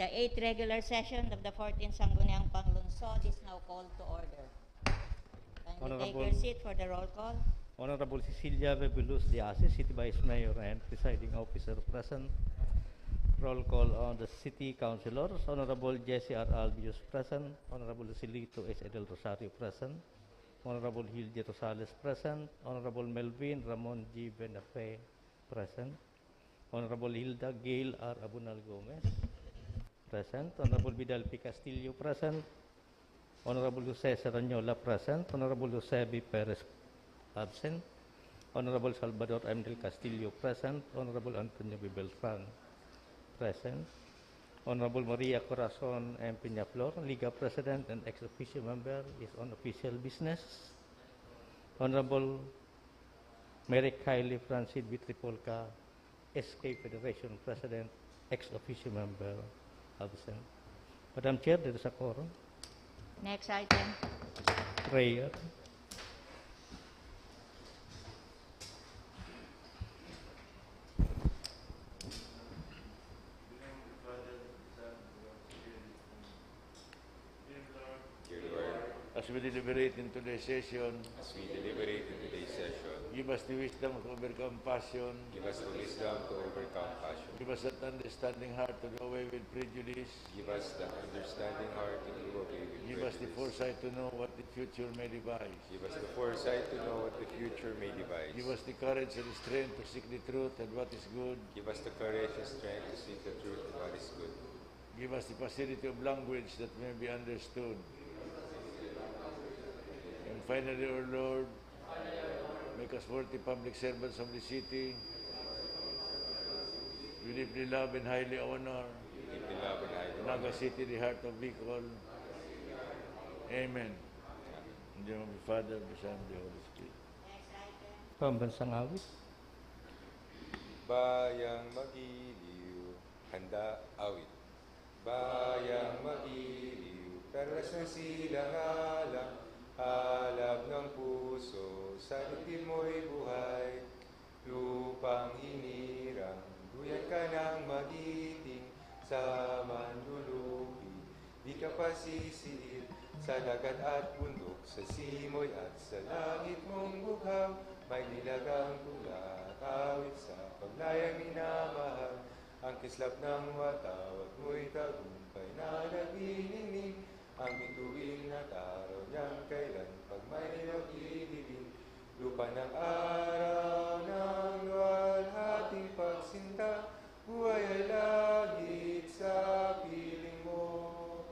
The 8th regular session of the 14th Sangguniang Panlungsod is now called to order. Kindly take your seat for the roll call. Honorable Cecilia Bebulus Diaz, City Vice Mayor and Presiding Officer present. Roll call on the City Councilors. Honorable Jesse R. Albius present. Honorable Silito S. Edel Rosario present. Honorable Hilde Rosales present. Honorable Melvin Ramon G. Benafe present. Honorable Hilda Gail R. Abunal Gomez present. Honorable Vidal P. Castillo present. Honorable Jose Serranyola present. Honorable Josebi Perez absent. Honorable Salvador M. Del Castillo present. Honorable Antonio B. Beltran present. Honorable Maria Corazon M. Peñaflor, Liga President and ex-officio member, is on official business. Honorable Mary Kylie Francis Vitripolca, SK Federation President, ex-officio member, absent. Madam Chair, there is a quorum. Next item. Prayer. As we deliberate in today's session, give us the wisdom to overcome passion. Give us the wisdom to overcome passion. Give us that understanding heart to do away with prejudice. Give us the understanding heart to do away with Give us the prejudice. foresight to know what the future may devise. Give us the foresight to know what the future may devise. Give us the courage and the strength to seek the truth and what is good. Give us the courage and strength to seek the truth and what is good. Give us the facility of language that may be understood. And finally, O Lord, make us worthy public servants of the city. We deeply love and highly honor Deeply love and highly Naga honor. City, the heart of Bicol. Amen. In the name of the Father, the Son, and the Holy Spirit. Pambansang awit. Bayang magiliw, handa awit. Bayang magiliw, taras ng silang-alang, halab ng puso, sa dibdib mo'y buhay. Lupang hinirang, duyan ka ng magiting, sa manlulupi, di ka pasisiil, sa dagat at bundok, sa simoy at sa langit mong bughaw, may nilagang tula, awit sa paglayang minamahal, ang kislap ng watawat mo'y tagumpay na naginingning, ang bituin na taraw niyang kailan pag may nililibing, lupa ng araw ng luwalhating pagsinta, buhay ay langit sa piling mo.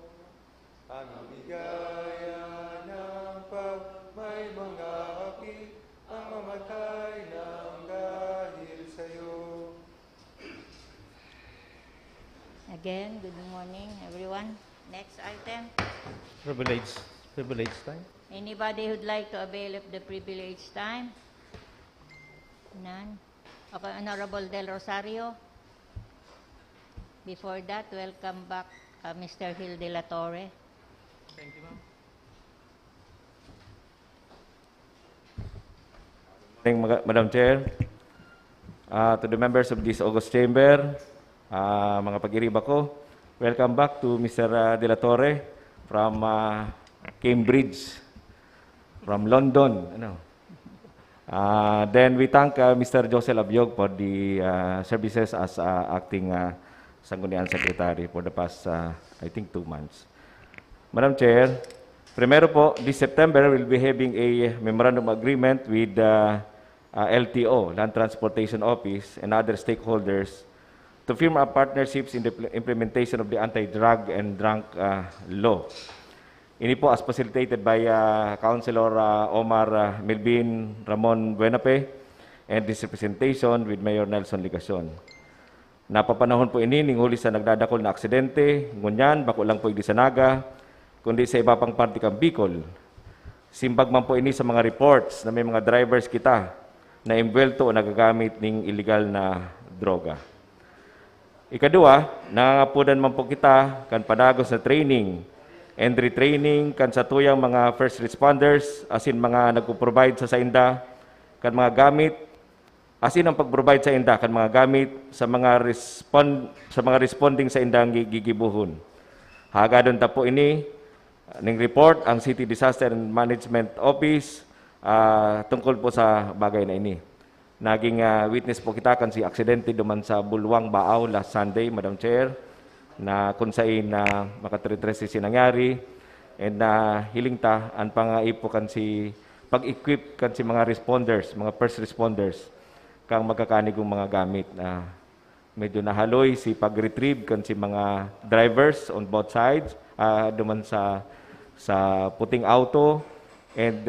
Ang bigaya ng pag may mga api, ang mamatay ng dahil sa'yo. Again, good morning, everyone. Next item. Privilege time. Anybody who'd like to avail of the privilege time? None. Okay, Honorable Del Rosario. Before that, welcome back Mr. Gil de la Torre. Thank you, ma'am. Madam Chair, to the members of this August Chamber, mga pag-iriba ko, welcome back to Mr. De La Torre from Cambridge, from London. Then we thank Mr. Joseph Abiog for the services as acting Sangguniang Secretary for the past, I think, 2 months. Madam Chair, primero po, this September we'll be having a memorandum agreement with LTO, Land Transportation Office, and other stakeholders to firm up partnerships in the implementation of the anti-drug and drunk law. Ini po as facilitated by Councilor Omar Melvin Ramon Buenape and this representation with Mayor Nelson Ligacion. Napapanahon po ini ning huli sa nagdadakol na aksidente, ngunyan, bako lang po hindi sa Naga, kundi sa iba pang parte kang Bicol. Simbag man po ini sa mga reports na may mga drivers kita na imbwelto o nagagamit ng illegal na droga. Ikadua, nangangapudan man po kita kan padagos na training and retraining kan sa tuyang mga first responders asin mga nagpo-provide sa sainda kan mga gamit asin ang pag-provide sa inda kan mga gamit sa mga responding sa indang gigibuhon. Hagadon ta po ini ning report ang City Disaster and Management Office tungkol po sa bagay na ini. Naging witness po kita kan si aksidente duman sa Bulwang Baaw last Sunday, Madam Chair, na kung saan makatritres si nangyari, and hiling ta ang pangaipo kan si pag-equip kan si mga responders, mga first responders, kang magkakanigong mga gamit na medyo nahaloy si pag-retrieve kan si mga drivers on both sides, duman sa puting auto, and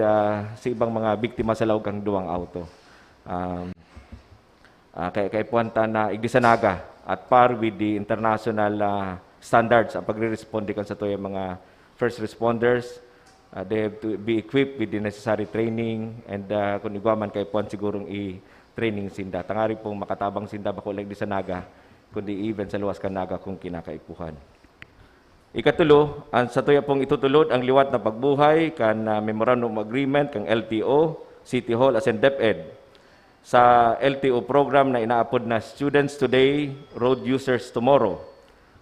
sa ibang mga biktima sa lawag kang duwang auto. Kay puwanta na Igdisanaga at par with the international standards ang pagre-responde kan sa to yung mga first responders. They have to be equipped with the necessary training, and kung igwaman kay puwan sigurong i-training sinda. Tangari pong makatabang sinda bako lang Igdisanaga, kundi even sa luwas kan Naga kung kinakaipuhan. Ikatulo, ang sa tuya pong itutulod ang liwat na pagbuhay kan Memorandum of Agreement kang LTO, City Hall as in DepEd. Sa LTO program na inaapod na Students Today, Road Users Tomorrow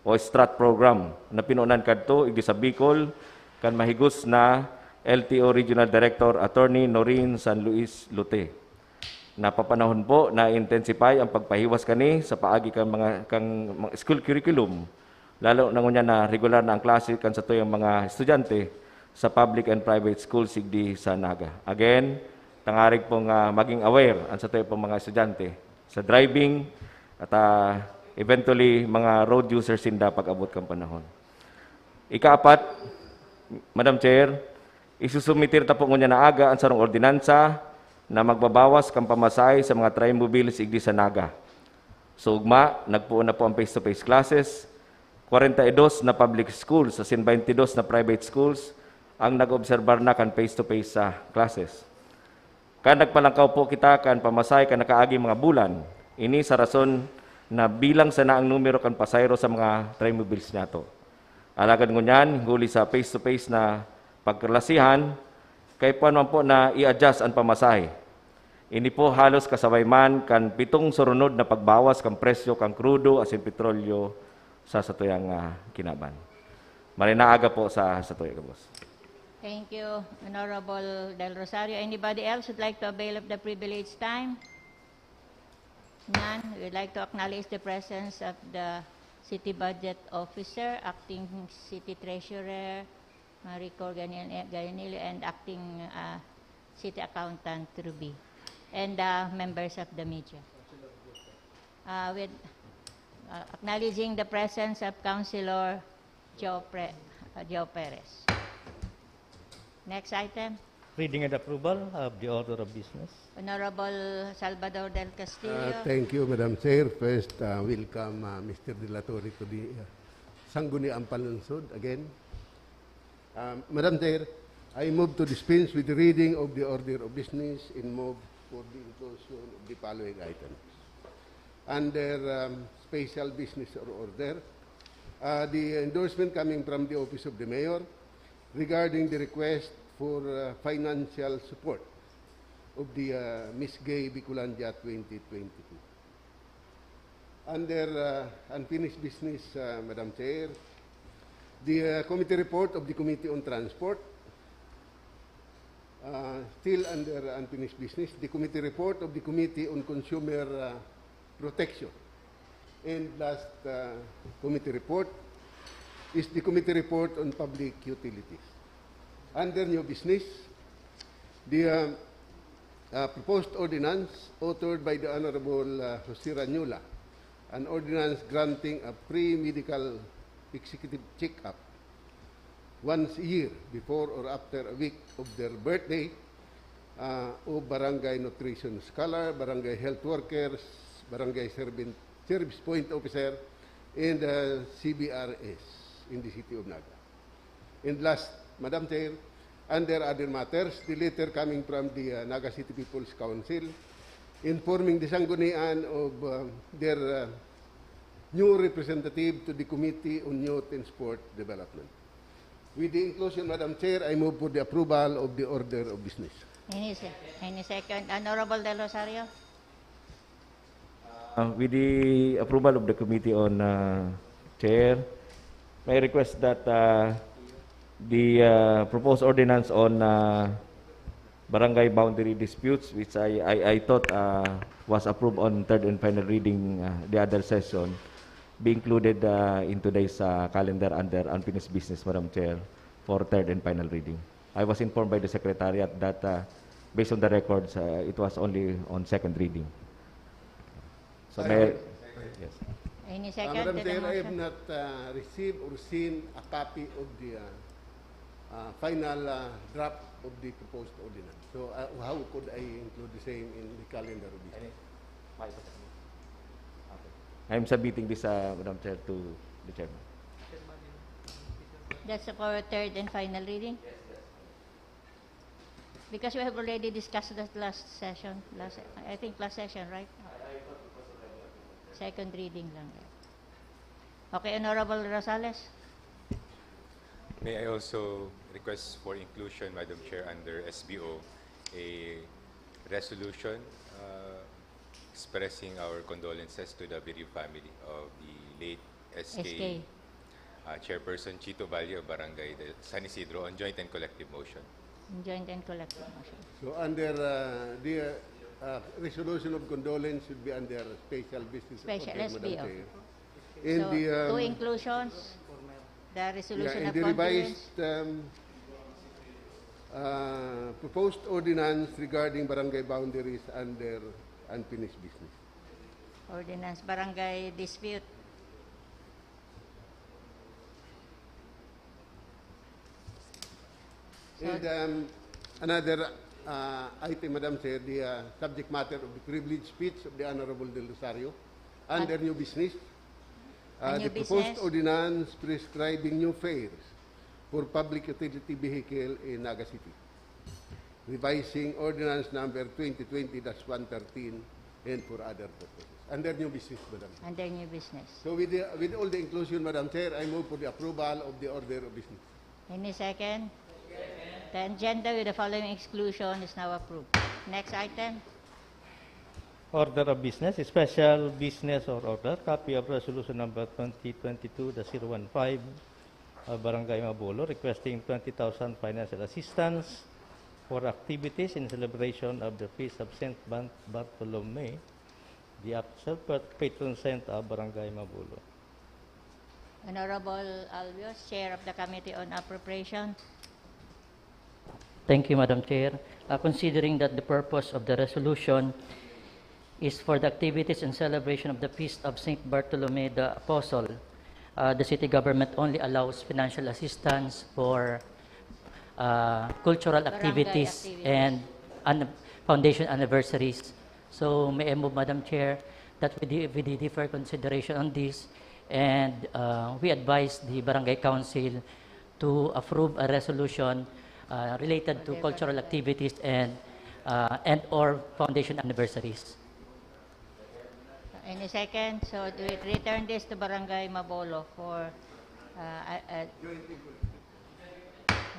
o STRAT program na pinunan kadto igdi sa Bicol kan mahigos na LTO Regional Director Attorney Noreen San Luis Lute. Napapanahon po na intensify ang pagpahiwas kani sa paagi kan mga school curriculum, lalo na ngunya na regular na ang klase kan sa tuyang mga estudyante sa public and private schools igdi sa Naga. Again, tangarig pong maging aware ang sa tuyang mga estudyante sa driving at eventually mga road users sinda pag-abot kang panahon. Ikaapat, Madam Chair, isusumitir ta po ngunya na aga ang sarong ordinansa na magbabawas kang pamasahe sa mga tri-mobiles igdi sa Naga. So ugma, nagpuon na po ang face-to-face classes, 42 na public schools, as in 22 na private schools, ang nag-obserbar na kan face-to-face sa classes. Kan nagpalangkaw po kita kan pamasahe kan nakaagi mga bulan, ini sa rason na bilang sa naang numero kan pasayro sa mga tri-mobiles nato. Alagad ngunyan, huli sa face-to-face na pagkalasihan, kay paano po na i-adjust ang pamasahe. Ini po halos kasabay man kan 7 surunod na pagbawas kan presyo kan krudo as in petrolyo sa satuyang kinaban. Marinaaga po sa satuya ka, boss. Thank you, Honorable Del Rosario. Anybody else would like to avail of the privileged time? None. We would like to acknowledge the presence of the City Budget Officer, Acting City Treasurer, Marico Ganilio, and Acting City Accountant Ruby, and members of the media. With acknowledging the presence of Councilor Joe Perez. Next item. Reading and approval of the order of business. Honorable Salvador del Castillo. Thank you, Madam Chair. First, welcome Mr. De La Torre to the Sangguniang Panlungsod again. Madam Chair, I move to dispense with the reading of the order of business and move for the inclusion of the following items. Under special business order, the endorsement coming from the Office of the Mayor regarding the request for financial support of the Miss Gay Bicolandia 2022. Under unfinished business, Madam Chair, the committee report of the Committee on Transport. Still under unfinished business, the committee report of the Committee on Consumer Protection. And last committee report is the committee report on public utilities. Under new business, the proposed ordinance authored by the Honorable Jose Ranula, an ordinance granting a pre-medical executive check-up once a year before or after a week of their birthday of barangay nutrition scholar, barangay health workers, barangay service point officer, and CBRS in the City of Naga. And last, Madam Chair, under other matters, the letter coming from the Naga City People's Council informing the Sanggunian of their new representative to the Committee on Youth and Sport Development. With the inclusion, Madam Chair, I move for the approval of the order of business. Any second. Honorable Del Rosario. With the approval of the Committee on Chair, may I request that the proposed ordinance on barangay boundary disputes, which I thought was approved on third and final reading the other session, be included in today's calendar under unfinished business, Madam Chair, for third and final reading. I was informed by the Secretariat that based on the records, it was only on second reading. So may yes. Any second Madam to the Chair, I have motion? not received or seen a copy of the final draft of the proposed ordinance. So how could I include the same in the calendar of business? I am submitting this, Madam Chair, to the Chairman. That's for third and final reading? Because we have already discussed that last session, I think last session, right? Second reading lang. Okay, Honorable Rosales? May I also request for inclusion, Madam Chair, under SBO, a resolution expressing our condolences to the bereaved family of the late SK. Chairperson Chito Valle of Barangay San Isidro on joint and collective motion. Joint and collective motion. So under the resolution of condolence should be under special business Special, order, Madam SBO. Chair. In So, the two inclusions, the resolution in of the condolence. revised proposed ordinance regarding barangay boundaries under unfinished business. Ordinance, barangay dispute. So, And another item, Madam Chair, the subject matter of the privileged speech of the Honorable Del Rosario under new business. New The proposed business. ordinance prescribing new fares for public utility vehicle in Naga City. Revising ordinance number 2020-113 and for other purposes. Under new business, Madam. under new business. So with all the inclusion, Madam Chair, I move for the approval of the order of business. Any second? The agenda with the following exclusion is now approved. Next item. Order of business, special business or order, copy of resolution number 2022-015 of Barangay Mabolo requesting 20,000 financial assistance for activities in celebration of the feast of Saint Bartolome, the actual patron saint of Barangay Mabolo. Honorable Albios, Chair of the Committee on Appropriation. Thank you, Madam Chair. Considering that the purpose of the resolution is for the activities and celebration of the Feast of St. Bartolome the Apostle, the city government only allows financial assistance for cultural activities and foundation anniversaries. So may I move, Madam Chair, that we defer consideration on this, and we advise the Barangay Council to approve a resolution related to cultural activities and or foundation anniversaries. Any second? So do we return this to Barangay Mabolo for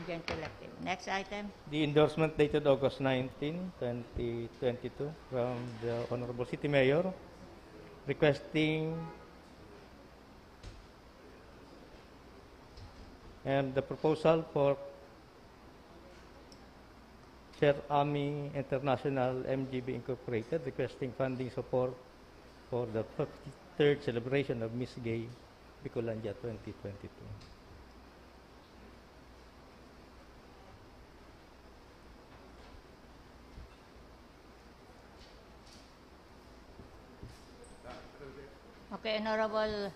joint collective. Next item. The endorsement dated August 19, 2022 from the Honorable City Mayor requesting and the proposal for Sir Ami International MGB Incorporated requesting funding support for the 53rd celebration of Miss Gay Bicolandia 2022. Okay, Honorable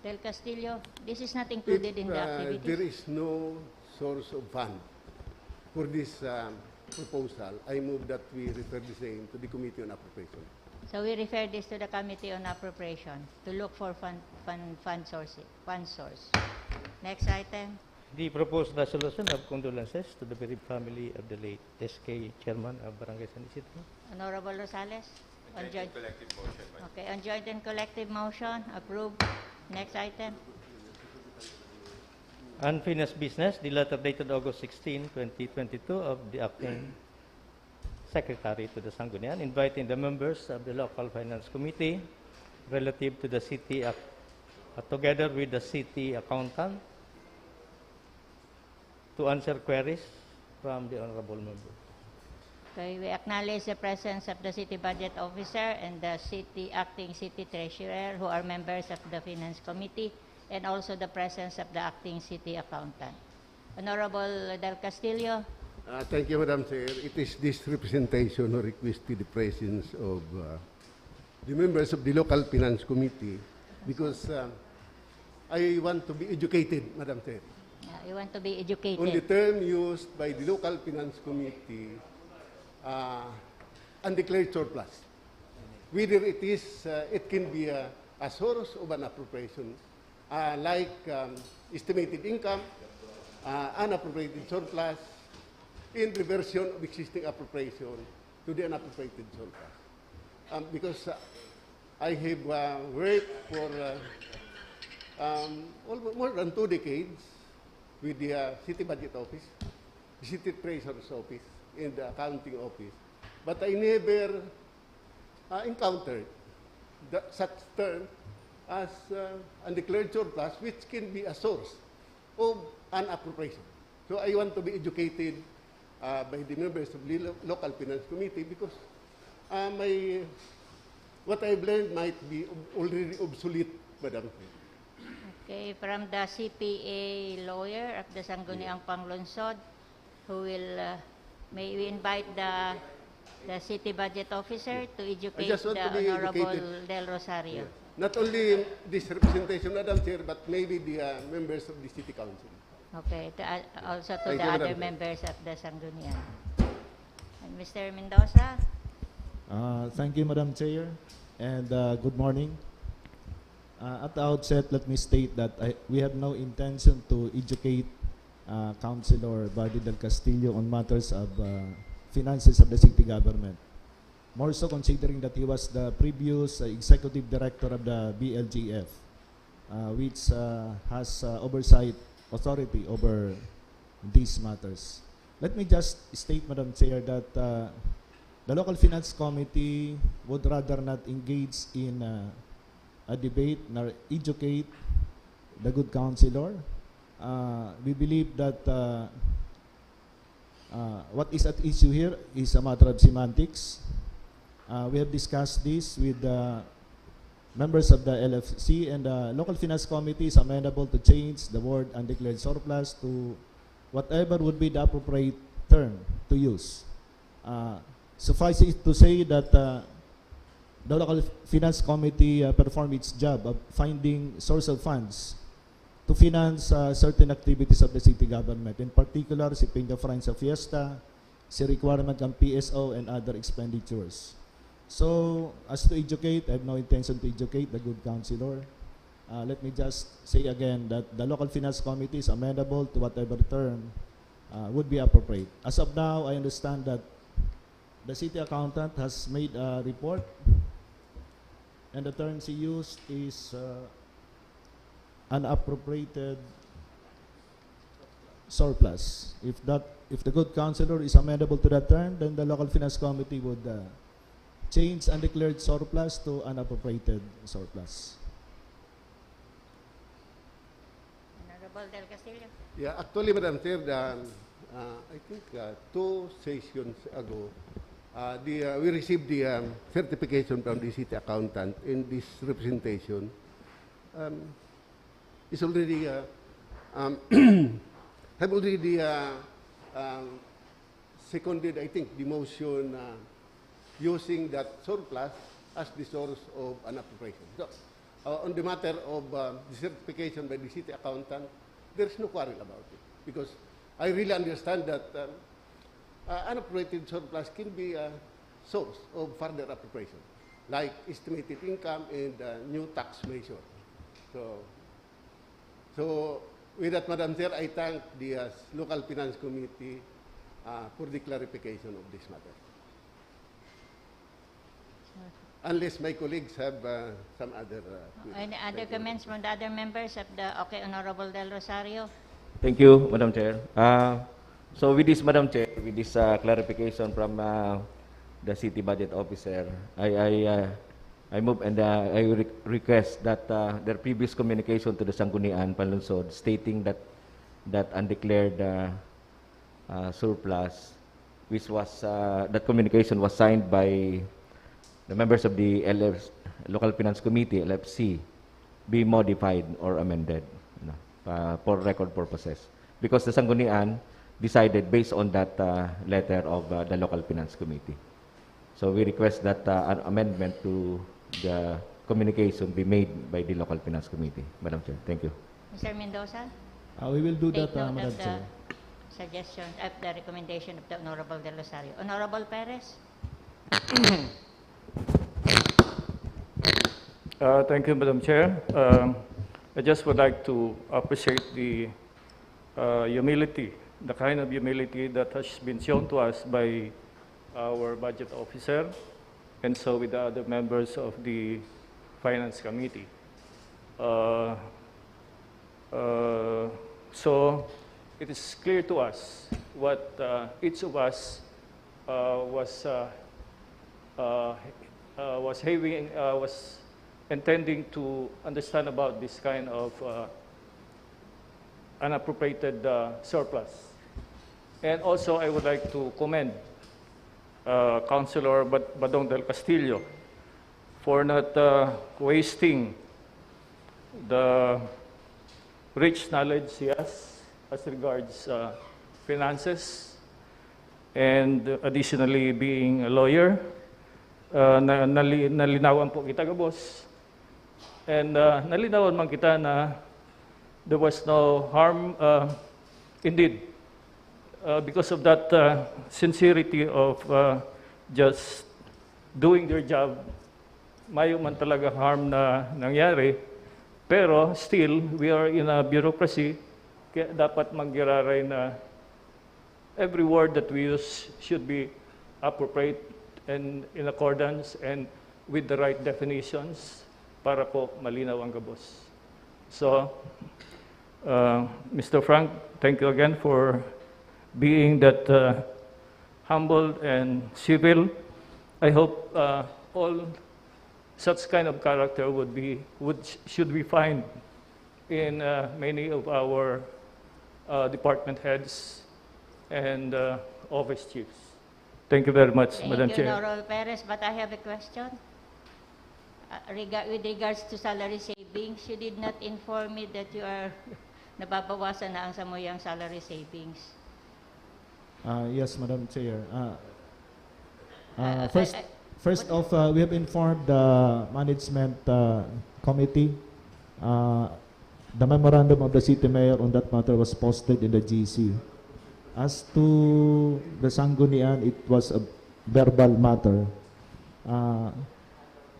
Del Castillo, this is not included in the activities. There is no source of fund for this proposal. I move that we refer the same to the Committee on Appropriation. So we refer this to the Committee on Appropriation to look for fund source. Next item. The proposed resolution of condolences to the bereaved family of the late SK Chairman of Barangay San Isidro. Honorable Rosales. On joint. Collective motion, Madam. Okay, on joint and collective motion, approved. Next item. Unfinished business, the letter dated August 16, 2022 of the acting secretary to the Sangguniang inviting the members of the local finance committee relative to the city, together with the city accountant, to answer queries from the honorable member. Okay, we acknowledge the presence of the city budget officer and the acting city treasurer who are members of the finance committee, and also the presence of the acting city accountant. Honorable Del Castillo. Thank you, Madam Chair. It is this representation who requested the presence of the members of the local finance committee because I want to be educated, Madam Chair, You want to be educated. on the term used by the local finance committee, undeclared surplus. Whether it is, it can be a source of an appropriation, like estimated income, unappropriated surplus, in reversion of existing appropriation to the unappropriated surplus. Because I have worked for almost more than 2 decades with the city budget office, the city treasurer's office, and the accounting office. But I never encountered such term as undeclared surplus, which can be a source of an appropriation. So I want to be educated by the members of the local finance committee because what I've learned might be already obsolete, Madam Chair. Okay, from the CPA lawyer of the Sangguniang Panlungsod, who will, may we invite the city budget officer to educate just want the to be Honorable educated. Del Rosario. Not only this representation, Madam Chair, but maybe the members of the city council. Okay, also to Thank the you, other Madam Chair. members of the Sangguniang. And Mr. Mendoza? Thank you, Madam Chair, and good morning. At the outset, let me state that we have no intention to educate Councilor Buddy Del Castillo on matters of finances of the city government. More so considering that he was the previous executive director of the BLGF, which has oversight authority over these matters. Let me just state, Madam Chair, that the local finance committee would rather not engage in a debate nor educate the good councilor. We believe that what is at issue here is a matter of semantics. We have discussed this with members of the LFC, and the local finance committee is amenable to change the word undeclared surplus to whatever would be the appropriate term to use. Suffice it to say that the local finance committee performed its job of finding source of funds to finance certain activities of the city government, in particular, si Peña Francia Fiesta, si requirement ng PSO, and other expenditures. So, as to educate, I have no intention to educate the good councilor. Let me just say again that the local finance committee is amenable to whatever term would be appropriate. As of now, I understand that the city accountant has made a report, and the terms he used is unappropriated surplus. If the good councilor is amenable to that term, then the local finance committee would change undeclared surplus to unappropriated surplus. Honorable Del Castillo? Yeah, actually, Madam Chair, I think 2 sessions ago, we received the certification from the city accountant, in this representation is already have already seconded, I think, the motion using that surplus as the source of an appropriation. So, on the matter of the certification by the city accountant, there's no quarrel about it, because I really understand that unappropriated surplus can be a source of further appropriation, like estimated income and new tax measure. So with that, Madam Chair, I thank the local finance committee for the clarification of this matter. Unless my colleagues have some other Any other comments from the other members of the, okay, Honorable Del Rosario? Thank you, Madam Chair. So with this, Madam Chair, with this clarification from the city budget officer, I I move and I request that their previous communication to the Sangguniang Panlungsod stating that undeclared surplus, which was that communication was signed by the members of the Local Finance Committee, LFC, be modified or amended, for record purposes. Because the Sangguniang decided based on that letter of the Local Finance Committee. So we request that an amendment to the communication be made by the Local Finance Committee. Madam Chair, thank you. Mr. Mendoza, We will do take that, note Madam of the Chair. suggestion, of the recommendation of the Honorable Del Rosario. Honorable Perez? Thank you, Madam Chair. I just would like to appreciate the humility, the kind of humility that has been shown to us by our budget officer and so with the other members of the Finance Committee. So it is clear to us what each of us was intending to understand about this kind of unappropriated surplus. And also, I would like to commend Councilor Badong del Castillo for not wasting the rich knowledge he has as regards finances, and additionally being a lawyer. Nalinawan po kita, Gabos. And nalinawan man kita na there was no harm. Indeed, because of that sincerity of just doing their job, mayo man talaga harm na nangyari. Pero still, we are in a bureaucracy, kaya dapat manggiraray na every word that we use should be appropriate and in accordance and with the right definitions para po malinaw ang gabos. So, Mr. Frank, thank you again for being that humble and civil. I hope all such kind of character should we find in many of our department heads and office chiefs. Thank you very much, Madam Thank you, Chair. Honorable Perez, but I have a question. With regards to salary savings, you did not inform me that you are nababawasan na ang samuyang salary savings. Yes, Madam Chair. First off, we have informed the management committee. The memorandum of the city mayor on that matter was posted in the GC. As to the Sangguniang, it was a verbal matter.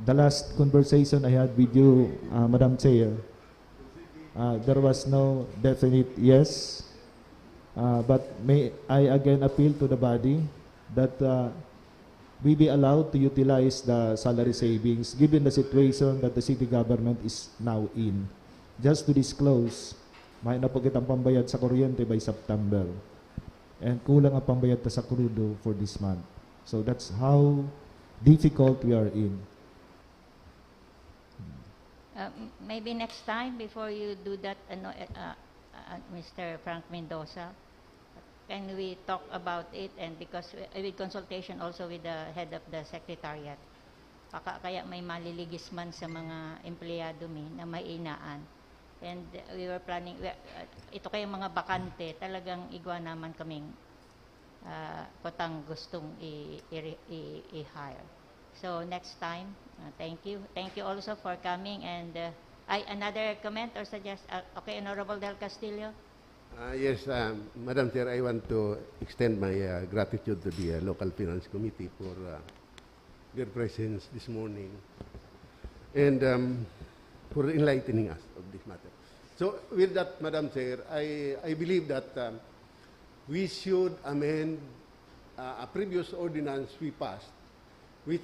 The last conversation I had with you, Madam Chair, there was no definite yes, but may I again appeal to the body that we be allowed to utilize the salary savings given the situation that the city government is now in. Just to disclose, may na po kitang pambayad sa kuryente by September. And kulang ang pambayad ta sa crudo for this month. So that's how difficult we are in. Maybe next time, before you do that, Mr. Frank Mendoza, can we talk about it? And because with consultation also with the head of the secretariat, kaya may maliligis man sa mga empleyado na may inaan. And we were planning, ito kayong mga bakante, talagang igwa naman kaming kotang gustong i-hire. So next time, thank you. Thank you also for coming. And another comment or suggest? Okay, Honorable Del Castillo. Yes, Madam Chair, I want to extend my gratitude to the Local Finance Committee for their presence this morning and for enlightening us of this matter. So with that, Madam Chair, I believe that we should amend a previous ordinance we passed, which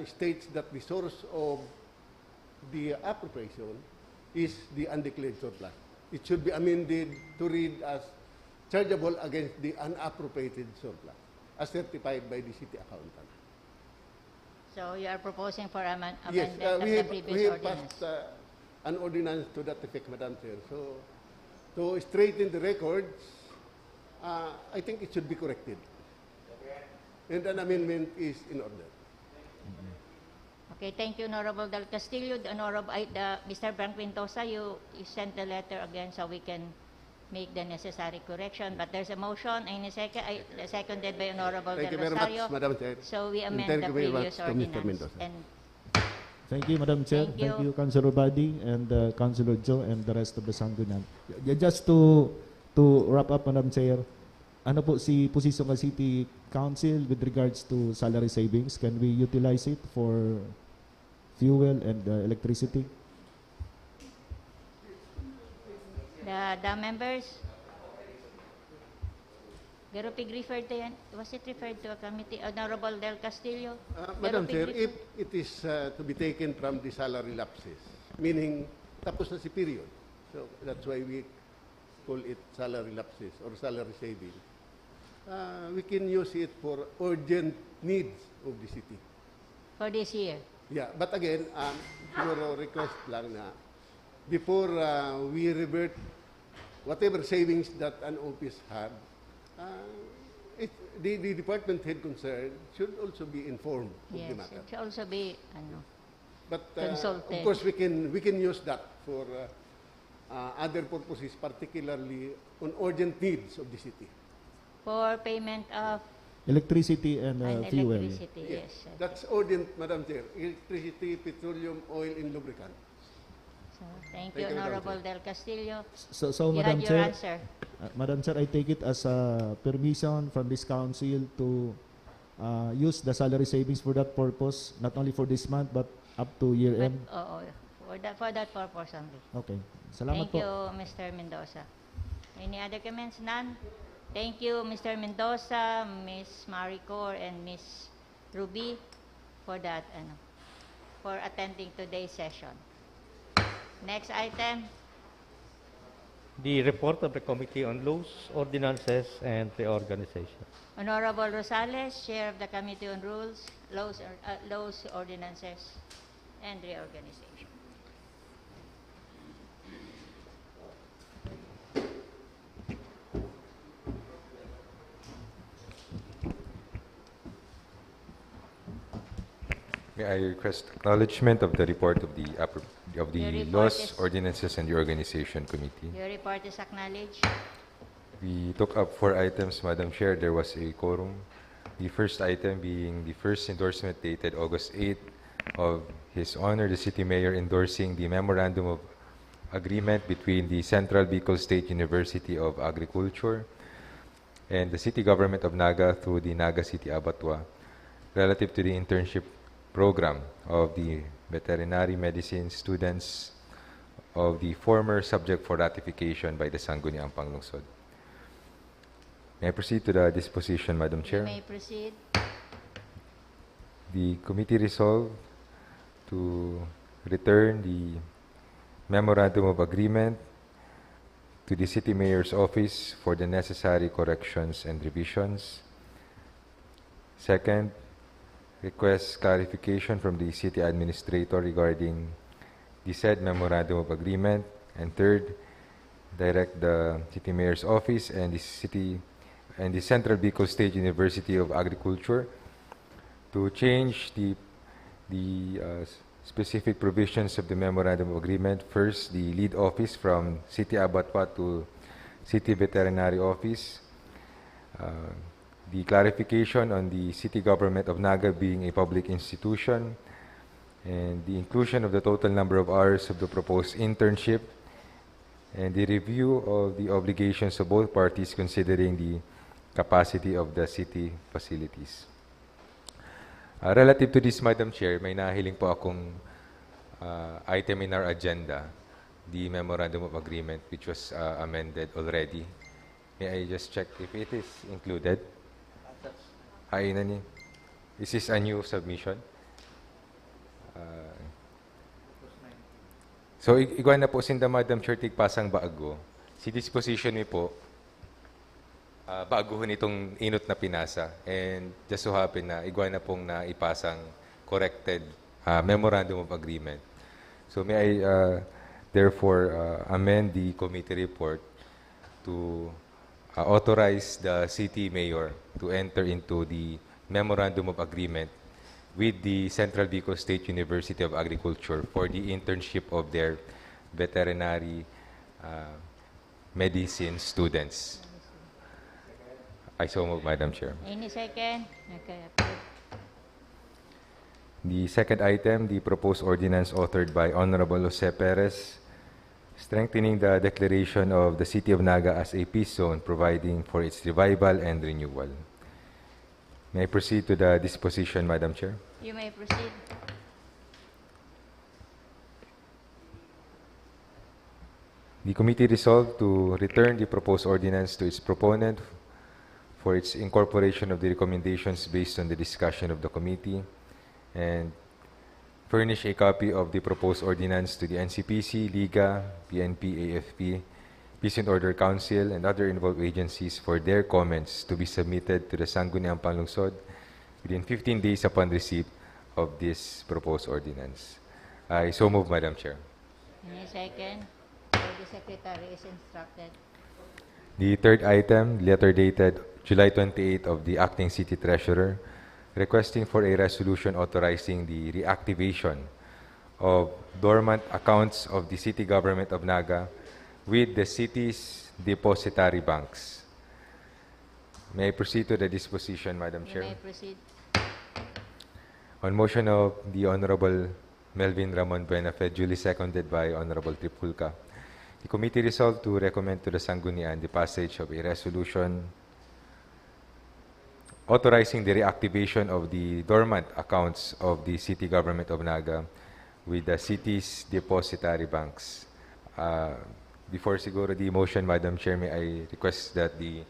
states that the source of the appropriation is the undeclared surplus. It should be amended to read as chargeable against the unappropriated surplus, as certified by the city accountant. So you are proposing for Yes, amendment of the previous we have ordinance. passed an ordinance to that effect, Madam Chair. So, to straighten the records, I think it should be corrected. And an amendment is in order. Okay, thank you, Honorable Del Castillo. Mr. Frank Mendoza, you sent the letter again so we can make the necessary correction. But there's a motion and a second, seconded by Honorable Thank Del you very Rosario. much, Madam Chair. So we And amend thank the you very previous much to Mr. ordinance. Mendoza. And Thank you, Madam Chair. Thank you. Thank you, Councilor Badi and Councilor Joe and the rest of the Sangguniang. Just to wrap up, Madam Chair, ano po si posisyon ng City Council with regards to salary savings? Can we utilize it for fuel and electricity? the members, Garupig referred to yan. Was it referred to a committee? Honorable Del Castillo? Madam Garupig Chair, referred- if it is to be taken from the salary lapses, meaning tapos na si period. So that's why we call it salary lapses or salary savings. We can use it for urgent needs of the city. For this year. Yeah, but again, siguro request lang na before we revert whatever savings that an office had, the department head concerned should also be informed of the Yes, matter. it should also be, But consulted. of course, we can use that for other purposes, particularly on urgent needs of the city. for payment of Electricity and fuel. electricity, yes. That's urgent, Madam Chair. Electricity, petroleum, oil, and lubricant. So, thank Thank you, you, Madam Honorable Del Castillo. So You Madam had your Chair, answer. Madam Chair, I take it as a permission from this council to use the salary savings for that purpose, not only for this month but up to year But, end. for that purpose only. Okay. Salamat Thank po. you, Mr. Mendoza. Any other comments? None? Thank you, Mr. Mendoza, Ms. Maricor, and Ms. Ruby for that, for attending today's session. Next item. The report of the Committee on Laws, Ordinances, and Reorganization. Honorable Rosales, Chair of the Committee on Rules, Laws, Ordinances, and Reorganization. May I request acknowledgement of the report of the Your report Laws, is- Ordinances, and the Organization Committee. Your report is acknowledged. We took up 4 items, Madam Chair. There was a quorum. The first item being the first endorsement dated August 8 of His Honor the City Mayor endorsing the Memorandum of Agreement between the Central Bicol State University of Agriculture and the City Government of Naga through the Naga City Abattoir relative to the internship program of the veterinary medicine students of the former subject for ratification by the Sangguniang Panlungsod. May I proceed to the disposition, Madam You Chair? may proceed. The committee resolved to return the Memorandum of Agreement to the City Mayor's Office for the necessary corrections and revisions. Second, request clarification from the City Administrator regarding the said Memorandum of Agreement. And third, direct the City Mayor's Office and the Central Bicol State University of Agriculture to change the specific provisions of the Memorandum of Agreement. First, the lead office from City Abattoir to City Veterinary Office. The clarification on the City Government of Naga being a public institution, and the inclusion of the total number of hours of the proposed internship, and the review of the obligations of both parties considering the capacity of the city facilities. Relative to this, Madam Chair, may nahiling po akong item in our agenda, the Memorandum of Agreement, which was amended already. May I just check if it is included? Is this a new submission? So, igwan na po sinda, Madam Chair, tigpasang baago. Si disposition mi po, baguhin itong inot na pinasa. And just so happen na igwan na pong naipasang corrected memorandum of agreement. So may I therefore amend the committee report to authorize the city mayor to enter into the memorandum of agreement with the Central Bicol State University of Agriculture for the internship of their veterinary medicine students. I so move, Madam Chair. Any second? Okay, approved. The second item, the proposed ordinance authored by Honorable Jose Perez, strengthening the declaration of the City of Naga as a peace zone, providing for its revival and renewal. May I proceed to the disposition, Madam Chair? You may proceed. The committee resolved to return the proposed ordinance to its proponent for its incorporation of the recommendations based on the discussion of the committee, and furnish a copy of the proposed ordinance to the NCPC, Liga, PNP, AFP, Peace and Order Council, and other involved agencies for their comments to be submitted to the Sangguniang Panlungsod within 15 days upon receipt of this proposed ordinance. I so move, Madam Chair. Any second? So the secretary is instructed. The third item, letter dated July 28 of the Acting City Treasurer, requesting for a resolution authorizing the reactivation of dormant accounts of the City Government of Naga with the city's depositary banks. May I proceed to the disposition, Madam You Chair? may proceed. On motion of the Honorable Melvin Ramon Buenafed, duly seconded by Honorable Tripulca, the committee resolved to recommend to the Sangguniang the passage of a resolution authorizing the reactivation of the dormant accounts of the City Government of Naga with the city's depositary banks. Before siguro the motion, Madam Chair, may I request that the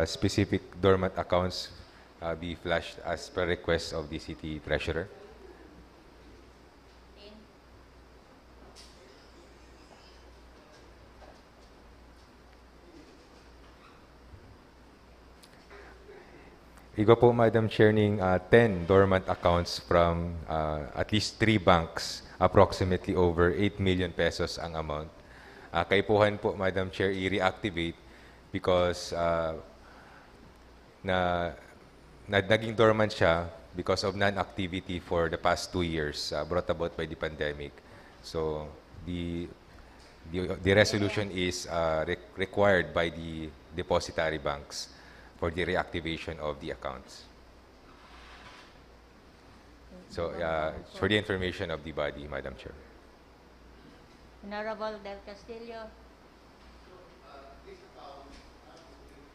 specific dormant accounts be flashed as per request of the City Treasurer. Igo po, Madam Chair, ning 10 dormant accounts from at least 3 banks, approximately over 8 million pesos ang amount. Kaipuhan po, Madam Chair, i-reactivate because naging dormant siya because of non-activity for the past 2 years brought about by the pandemic. So the resolution is required by the depositary banks for the reactivation of the accounts. So, for the information of the body, Madam Chair. Honorable Del Castillo.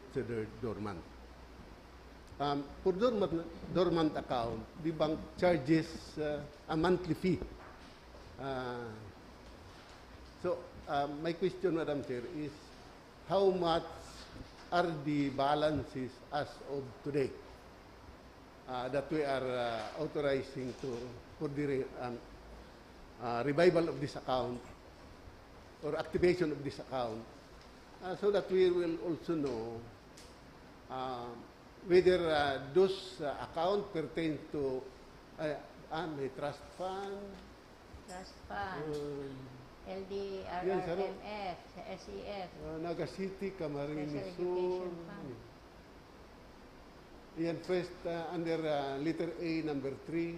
Considered dormant. For dormant account, the bank charges a monthly fee. My question, Madam Chair, is how much are the balances as of today that we are authorizing for the revival of this account or activation of this account, so that we will also know whether those accounts pertain to may trust fund, LDRRMF, SEF, Naga City, Camarines Special Sur. Education Fund. Yan first under letter A, number 3.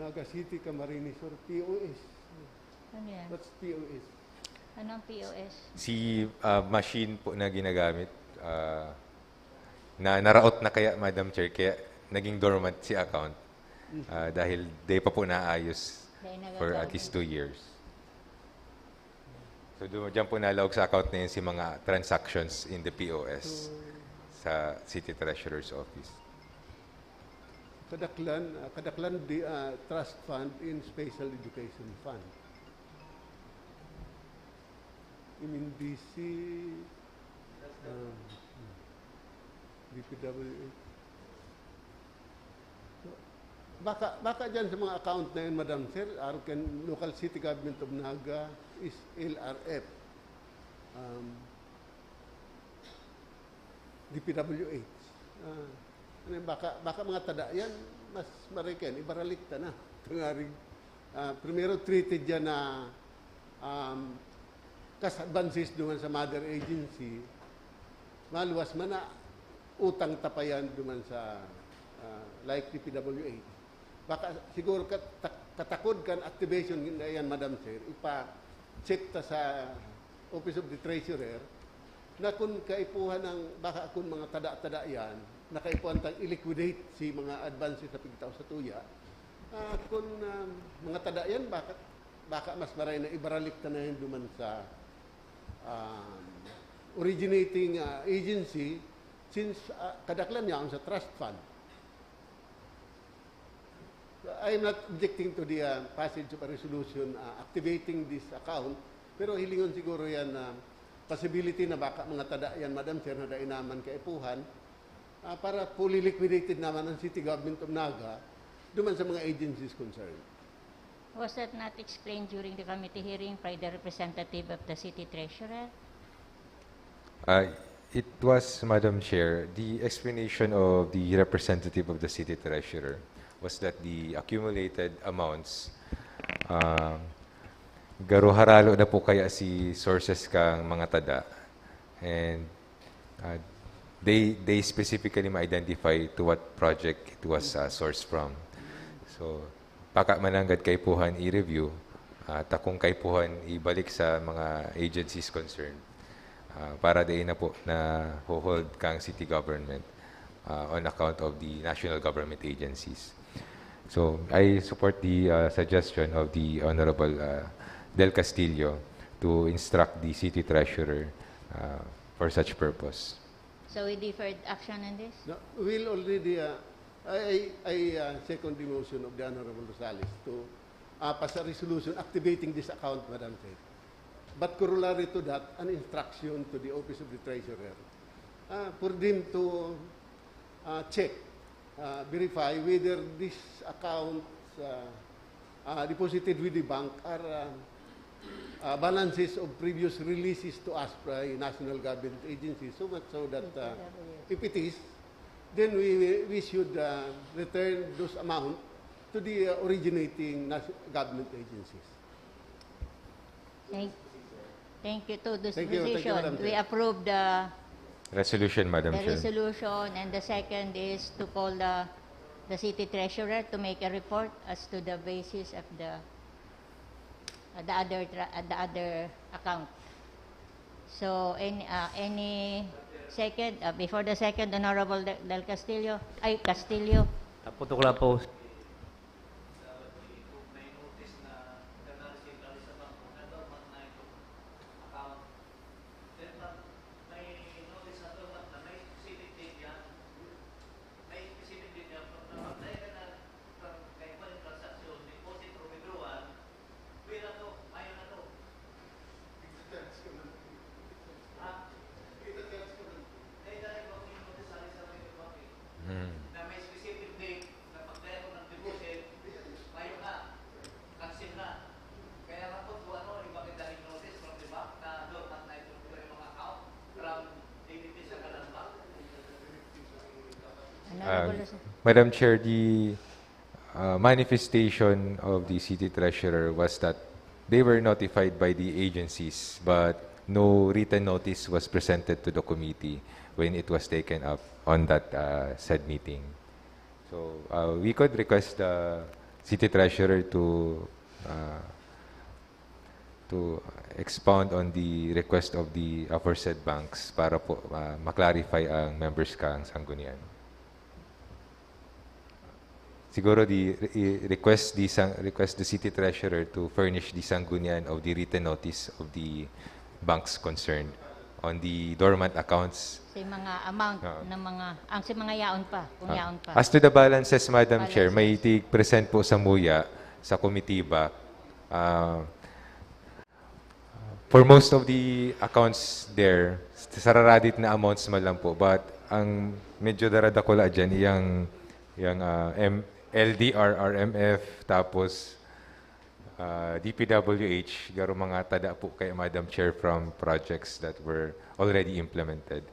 Naga City, Camarines Sur, POS. Ano yan? What's POS? Anong POS? Si machine po na ginagamit, na naraot na kaya, Madam Chair, kaya naging dormant si account dahil di pa po naayos for at least 2 years. So diyan po nalawag sa account na yun si mga transactions in the POS sa City Treasurer's Office. Kadaklan di trust fund in Special Education Fund. You mean DC, DPWH. Baka dyan sa mga account na yun, Madam Sir, Local City Government of Naga is LRF. DPWH. Ano, baka mga tada yan, mas mariken, ibaralikta na. Tungaring, primero treated yan na cash advances duman sa mother agency, maluwas man na utang tapayan duman sa like PWA. Baka siguro katakod kan activation na yan, Madam Chair, ipa-check ta sa Office of the Treasurer na kung kaipuhan ng baka kung mga tada-tada yan, nakaipuhan tang i-liquidate si mga advances na pigtaw sa tuya. Kung mga tada yan, baka mas maray na ibaralik ta na yun duman sa originating agency since kadaklan niya ang sa trust fund. I am not objecting to the passage of a resolution activating this account, pero hilingon siguro yan possibility na baka mga tada yan, Madam Chair, na dainaman kaipuhan para fully liquidated naman ang City Government of Naga duman sa mga agencies concerned. Was that not explained during the committee hearing by the representative of the City Treasurer? It was, Madam Chair, the explanation of the representative of the City Treasurer was that the accumulated amounts garuharalo na po kaya si sources kang mga tada, and they specifically ma-identify to what project it was sourced from. So baka mananggad kaipuhan i-review takong kaipuhan ibalik sa mga agencies concerned para din na po na hold kang city government on account of the national government agencies. So I support the suggestion of the Honorable Del Castillo to instruct the City Treasurer for such purpose. So we deferred action on this? No, we'll already, I second the motion of the Honorable Rosales to pass a resolution activating this account, Madam Chair. But corollary to that, an instruction to the Office of the Treasurer for them to check, verify whether these accounts deposited with the bank are balances of previous releases to us by national government agencies, so much so that if it is, then we should return those amounts to the originating government agencies. Thank you to this Thank you, decision. Madam We Chair. approve the Resolution, Madam Chair. resolution, and the second is to call the City Treasurer to make a report as to the basis of the other account. So any second before the second, Honorable Del Castillo. Castillo. Putok lang po. Madam Chair, the manifestation of the City Treasurer was that they were notified by the agencies, but no written notice was presented to the committee when it was taken up on that said meeting. So we could request the City Treasurer to expound on the request of the aforesaid banks para po maklarify ang members kang sanggunian. Siguro request the City Treasurer to furnish the sanggunian of the written notice of the banks concerned on the dormant accounts. Sa mga amount ng mga sa mga yaon pa, kung yaon pa. As to the balances, Madam Chair, may present po sa MUYA sa komitiba. For most of the accounts there, sararadit na amounts man lang po, but ang medyo daradakula dyan, yung LDR, RMF, tapos DPWH, garo mga tada po kay Madam Chair from projects that were already implemented.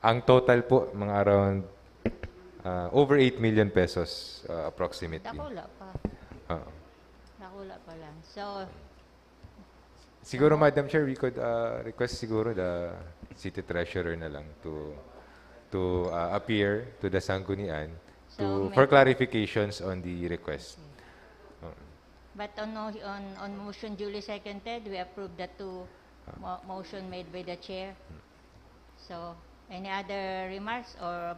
Ang total po, mga around over 8 million pesos approximately. Nakula pa. Oo. Nakula pa lang. So, Siguro, Madam Chair, we could request siguro the City Treasurer na lang to appear to the Sanggunian for clarifications on the request. but on motion duly seconded, we approve the two motion made by the chair. So, any other remarks or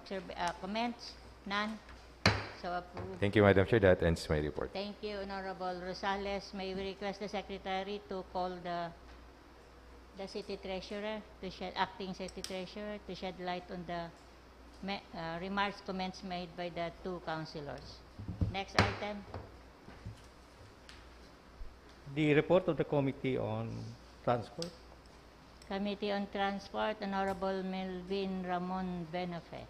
comments? None? So, approved. Thank you, Madam Chair. That ends my report. Thank you, Honorable Rosales. May we request the Secretary to call the City Treasurer, acting City Treasurer, to shed light on the remarks, comments made by the two councilors. Next item. The report of the Committee on Transport. Committee on Transport, Honorable Melvin Ramon Benefe.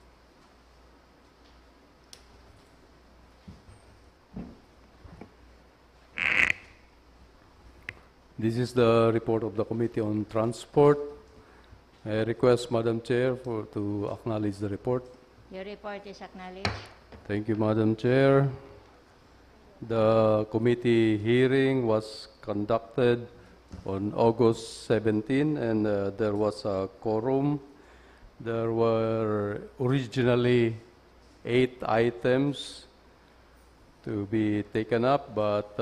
This is the report of the Committee on Transport. I request, Madam Chair, to acknowledge the report. Your report is acknowledged. Thank you, Madam Chair. The committee hearing was conducted on August 17, and there was a quorum. There were originally 8 items to be taken up, but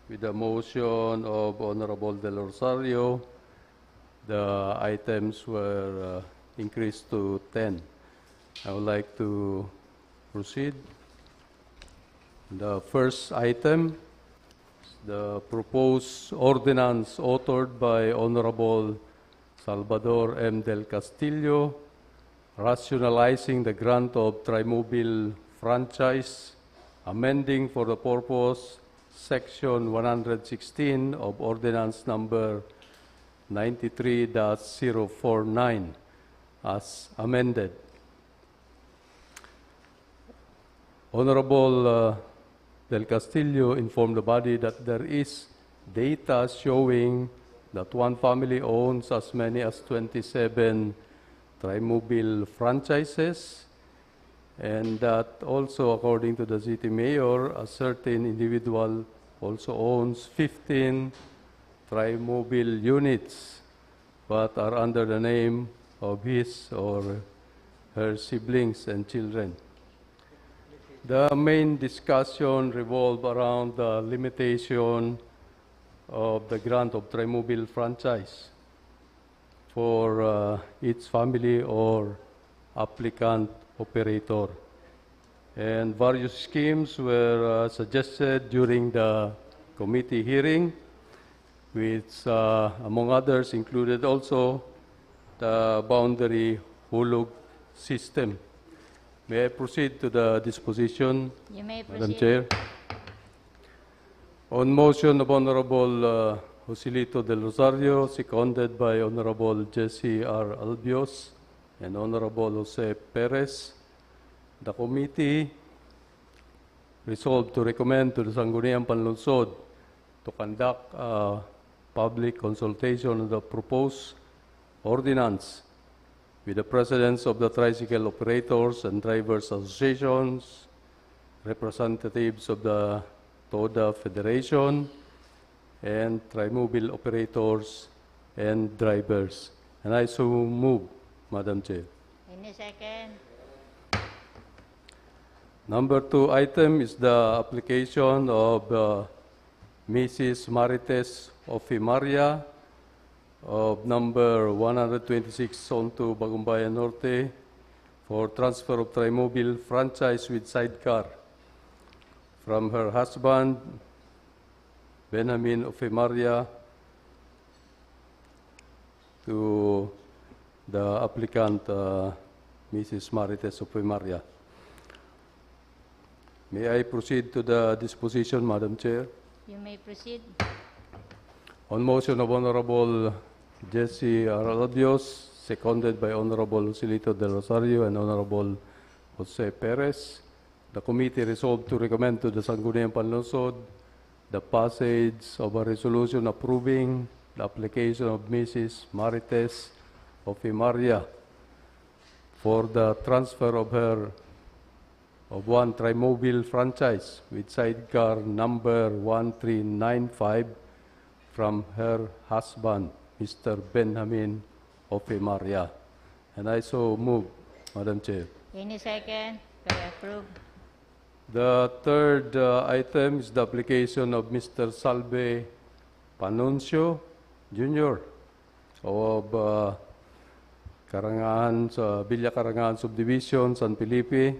with the motion of Honorable Del Rosario, the items were increased to 10. I would like to proceed. The first item, the proposed ordinance authored by Honorable Salvador M. Del Castillo, rationalizing the grant of Trimobile franchise, amending for the purpose Section 116 of Ordinance Number 93-049 as amended. Honorable Del Castillo informed the body that there is data showing that one family owns as many as 27 Trimobile franchises, and that also, according to the city mayor, a certain individual also owns 15 Trimobile units, but are under the name of his or her siblings and children. The main discussion revolved around the limitation of the grant of Trimobile franchise for each family or applicant operator. And various schemes were suggested during the committee hearing, which, among others, included also the boundary hulog system. May I proceed to the disposition? You may proceed. Madam Chair. On motion of Honorable Joselito Del Rosario, seconded by Honorable Jesse R. Albios and Honorable Jose Perez, the committee resolved to recommend to the Sangguniang Panlungsod to conduct a public consultation on the proposed ordinance with the presidents of the tricycle operators and drivers associations, representatives of the TODA Federation, and Trimobile operators and drivers. And I so move, Madam Chair. Any second? Number 2 item is the application of Mrs. Marites Ofimaria of number 126 onto Bagumbayan Norte for transfer of Trimobile franchise with sidecar from her husband, Benjamin Ofimaria, to the applicant, Mrs. Marites Ofimaria. May I proceed to the disposition, Madam Chair? You may proceed. On motion of Honorable Jesse R. Albios, seconded by Honorable Joselito Del Rosario and Honorable Jose Perez, the committee resolved to recommend to the Sangguniang Panlungsod the passage of a resolution approving the application of Mrs. Marites Ofimaria for the transfer of one Trimobile franchise with sidecar number 1395 from her husband, Mr. Benjamin Ofemaria. And I so move, Madam Chair. Any second? Kaya approve. The third item is the application of Mr. Salve Panuncio Jr. of Karangahan sa Villa Karangahan Subdivision, San Felipe,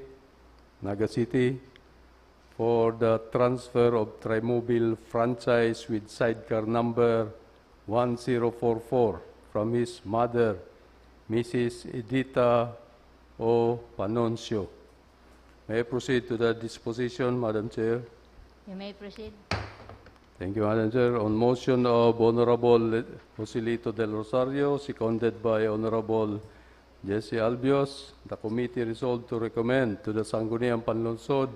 Naga City, for the transfer of Trimobile franchise with sidecar number 1044 from his mother, Mrs. Edita O. Panuncio. May I proceed to the disposition, Madam Chair? You may proceed. Thank you, Madam Chair. On motion of Honorable Joselito del Rosario, seconded by Honorable Jesse Albios, the committee resolved to recommend to the Sangguniang Panlungsod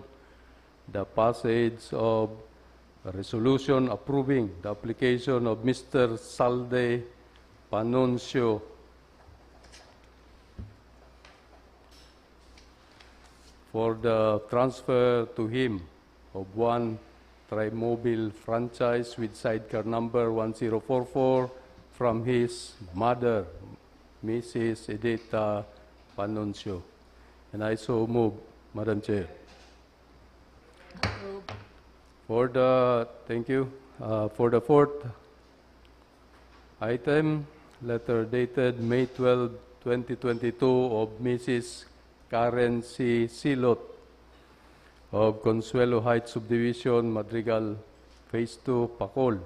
the passage of a resolution approving the application of Mr. Salde Panuncio for the transfer to him of one Trimobile franchise with sidecar number 1044 from his mother, Mrs. Edita Panuncio. And I so move, Madam Chair. Approve. For the fourth item, letter dated May 12, 2022 of Mrs. Karen C. Silot of Consuelo Heights Subdivision, Madrigal, Phase 2, Pacol,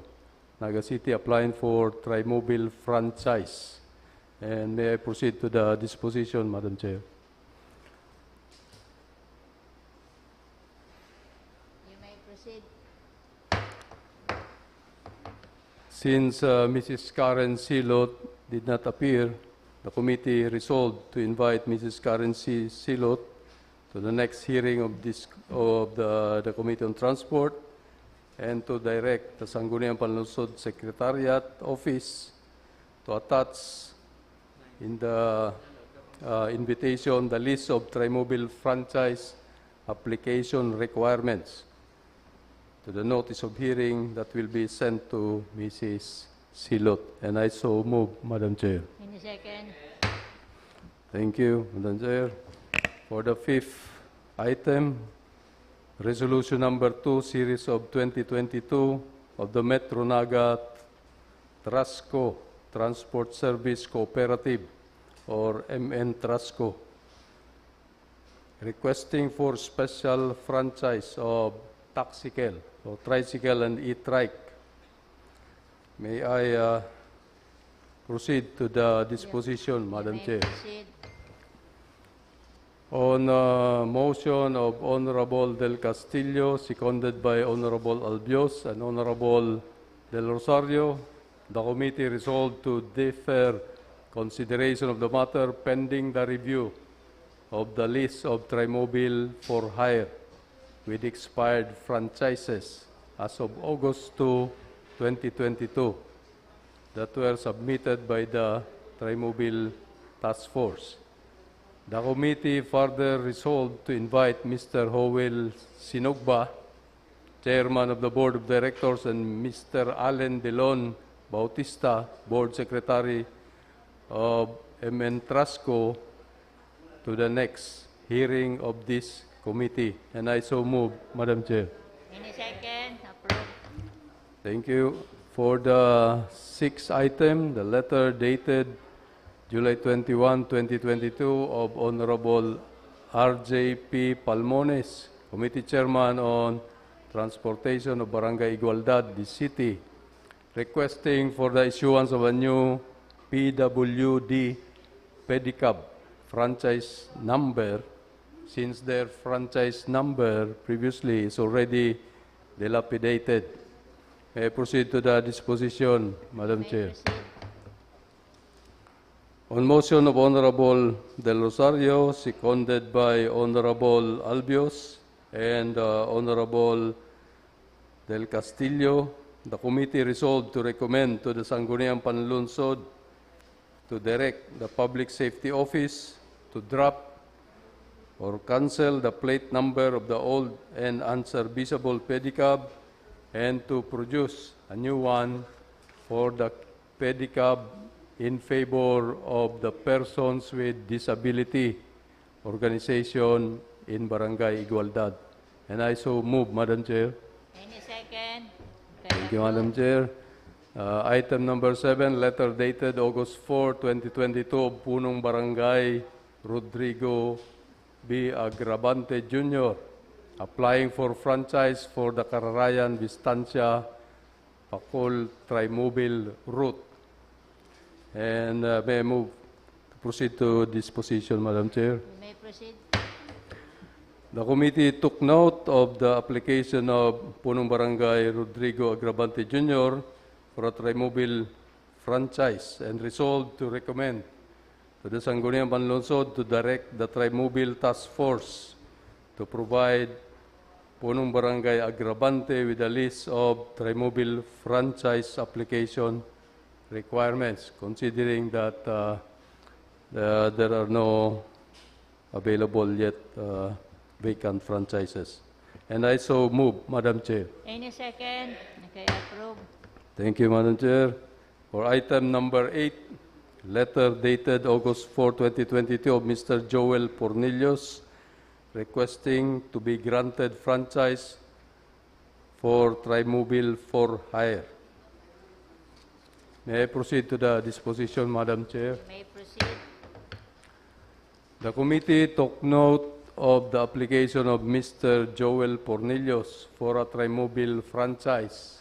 Naga City, applying for Trimobile franchise. And may I proceed to the disposition, Madam Chair? You may proceed. Since Mrs. Karen Silot did not appear, the committee resolved to invite Mrs. Karen C. Silot to the next hearing of the Committee on Transport and to direct the Sangguniang Panlungsod Secretariat Office to attach in the invitation the list of Trimobile franchise application requirements to the notice of hearing that will be sent to Mrs. Silot. And I so move, Madam Chair. Any second? Thank you, Madam Chair. For the fifth item, Resolution number 2, Series of 2022 of the Metro Naga Trasco Transport Service Cooperative, or MN Trasco, requesting for special franchise of taxicle or tricycle and e-trike. May I proceed to the disposition, Madam Chair? Proceed. On motion of Honorable Del Castillo, seconded by Honorable Albios and Honorable Del Rosario, the committee resolved to defer consideration of the matter pending the review of the list of Trimobile for hire with expired franchises as of August 2, 2022 that were submitted by the Trimobile Task Force. The committee further resolved to invite Mr. Howell Sinogba, Chairman of the Board of Directors, and Mr. Allen Delon Bautista, Board Secretary of MN Trasco, to the next hearing of this committee. And I so move, Madam Chair. Any second? Approve. Thank you. For the sixth item, the letter dated July 21, 2022 of Honorable R.J.P. Palmones, Committee Chairman on Transportation of Barangay Igualdad, the City, requesting for the issuance of a new PWD pedicab franchise number, since their franchise number previously is already dilapidated. May I proceed to the disposition, Madam Chair? Proceed. On motion of Honorable Del Rosario, seconded by Honorable Albios and Honorable Del Castillo, the committee resolved to recommend to the Sangguniang Panlungsod to direct the Public Safety Office to drop or cancel the plate number of the old and unserviceable pedicab and to produce a new one for the pedicab in favor of the Persons with Disability Organization in Barangay Igualdad. And I so move, Madam Chair. Any second? Thank you, Madam Chair. Item number 7, letter dated August 4, 2022 of Punong Barangay Rodrigo B. Agravante Jr. applying for franchise for the Cararayan Vistancia Pacol Trimobile route. And may I move to proceed to disposition, Madam Chair? You may proceed. The committee took note of the application of Punong Barangay Rodrigo Agravante Jr. for a Trimobile franchise and resolved to recommend to the Sangguniang Panlungsod to direct the Trimobile Task Force to provide Punong Barangay Agravante with a list of Trimobile franchise application requirements, considering that there are no available yet vacant franchises. And I so move, Madam Chair. Any second? Okay, approve. Thank you, Madam Chair. For item number 8, letter dated August 4, 2022 of Mr. Joel Pornilius requesting to be granted franchise for Trimobile for hire. May I proceed to the disposition, Madam Chair? You may proceed. The committee took note of the application of Mr. Joel Pornilius for a Trimobile franchise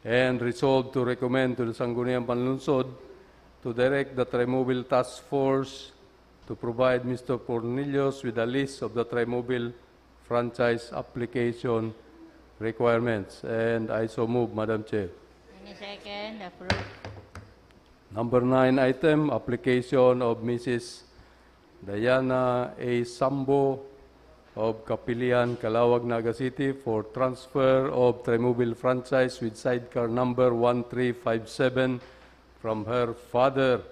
and resolved to recommend to the Sangguniang Panlungsod to direct the Trimobile Task Force to provide Mr. Pornilius with a list of the Trimobile franchise application requirements. And I so move, Madam Chair. Any second? Approve. Number 9 item, application of Mrs. Diana A. Sambo of Kapilian, Calawag, Naga City for transfer of Trimobile franchise with sidecar number 1357 from her father,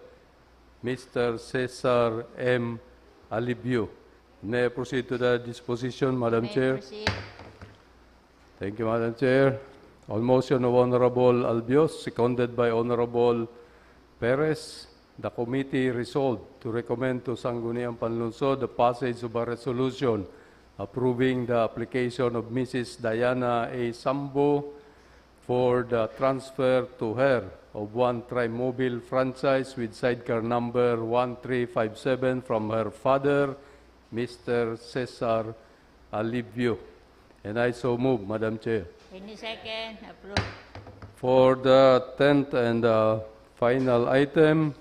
Mr. Cesar M. Alibio. May I proceed to the disposition, Madam You may Chair? proceed. Thank you, Madam Chair. On motion of Honorable Albios, seconded by Honorable Perez, the committee resolved to recommend to Sangguniang Panlungsod the passage of a resolution approving the application of Mrs. Diana A. Sambo for the transfer to her of one Trimobile franchise with sidecar number 1357 from her father, Mr. Cesar Alibio. And I so move, Madam Chair. Any second? Approve. For the 10th and final item,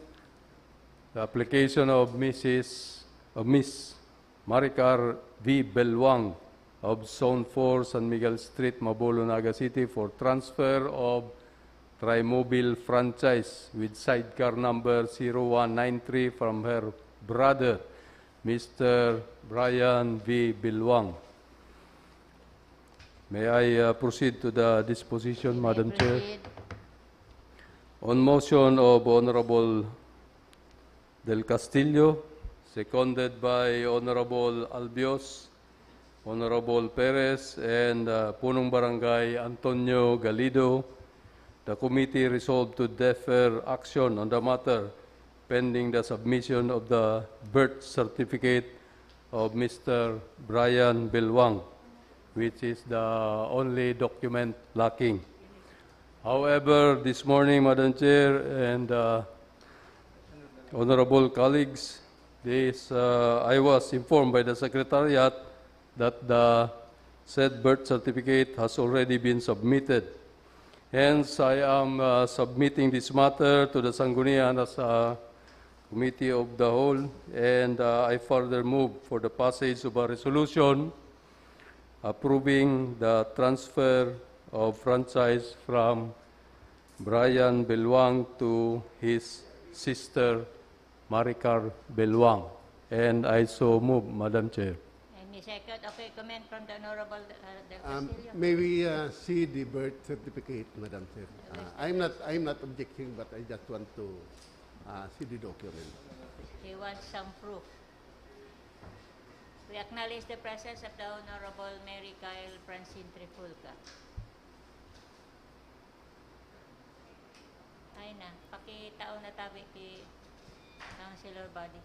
the application of Miss Maricar V. Belwang of Zone 4, San Miguel Street, Mabolo, Naga City for transfer of Trimobile franchise with sidecar number 0193 from her brother, Mr. Brian V. Belwang. May I proceed to the disposition, Madam Chair? Proceed. On motion of Honorable Del Castillo, seconded by Honorable Albios, Honorable Perez, and Punong Barangay Antonio Galido, the committee resolved to defer action on the matter pending the submission of the birth certificate of Mr. Brian Belwang, which is the only document lacking. However, this morning, Madam Chair and honorable colleagues, I was informed by the Secretariat that the said birth certificate has already been submitted. Hence, I am submitting this matter to the Sangguniang as a committee of the whole, and I further move for the passage of a resolution approving the transfer of franchise from Brian Belwang to his sister Maricar Belwang. And I so move, Madam Chair. Any second? Okay, comment from the Honorable Del Castillo. May we see the birth certificate, Madam Chair? I'm not objecting, but I just want to see the document. He wants some proof. We acknowledge the presence of the Honorable Mary Kyle Francine Trifulca. Ay na, pakitao na tabi kay Councilor Body.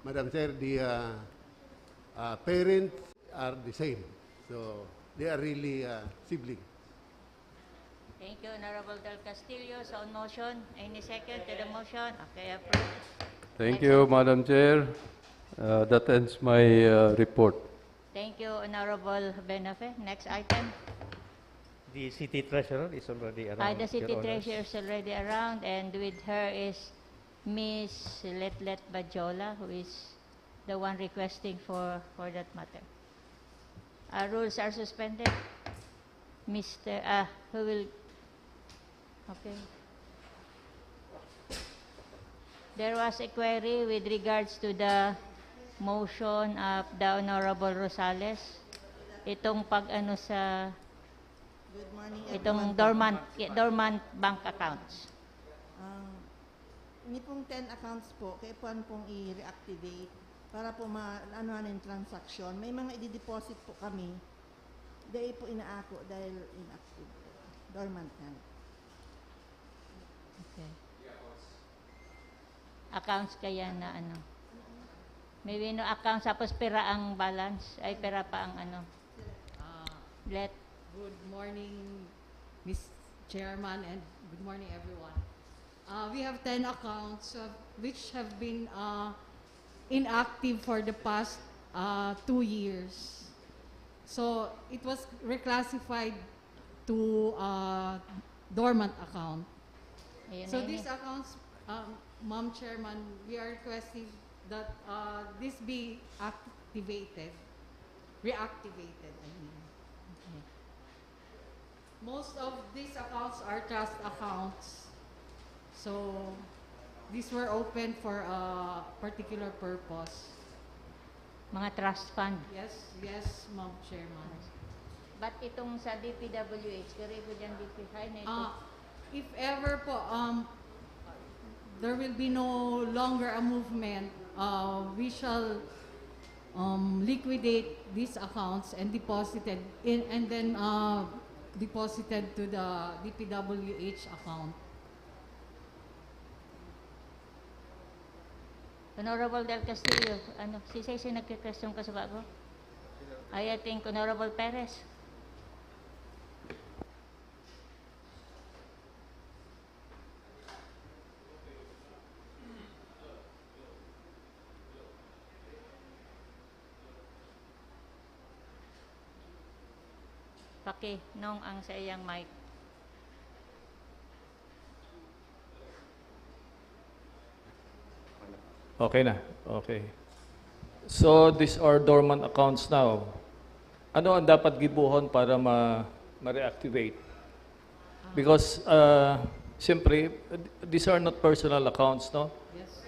Madam Chair, the parents are the same. So they are really siblings. Thank you, Honorable Del Castillo. So on motion, any second to the motion? Okay, approved. Thank you, Madam Chair. That ends my report. Thank you, Honorable Benafe. Next item. The city treasurer is already around. The city Your Honors. treasurer is already around, and with her is Miss Letlet Bajola, who is the one requesting for that matter. Rules are suspended. Mr. Who will? Okay. There was a query with regards to the motion of the Honorable Rosales. Itong pag-ano sa Good morning, itong everyone. dormant bank accounts. Ini pong 10 accounts po, kaya pong i-reactivate para po ma-ano yung transaction. May mga i-deposit po kami, dahil po inaako dahil inactive po. Dormant na. Okay. Accounts kaya na ano. Maybe no accounts tapos pera ang balance, ay pera pa ang ano. Let Good morning, Ms. Chairman, and good morning, everyone. We have 10 accounts which have been inactive for the past 2 years. So it was reclassified to dormant account. ayun So na yun these accounts, Ma'am Chairman, we are requesting that this be reactivated. I mean. Okay. Most of these accounts are trust accounts. So these were open for a particular purpose. Mga trust fund. Yes, Ma'am Chairman. But itong sa DPWH, kari ko dyan DPWH na ito. If ever po, there will be no longer a movement, we shall liquidate these accounts and deposited and then deposited to the DPWH account. Honorable Del Castillo, ano, si nagka-question ka sa bago? I think Honorable Perez. Nung ang sa iyang mic. Okay na. Okay. So, these are dormant accounts now. Ano ang dapat gibuhon para ma-reactivate? Because, siyempre, these are not personal accounts, no? Yes.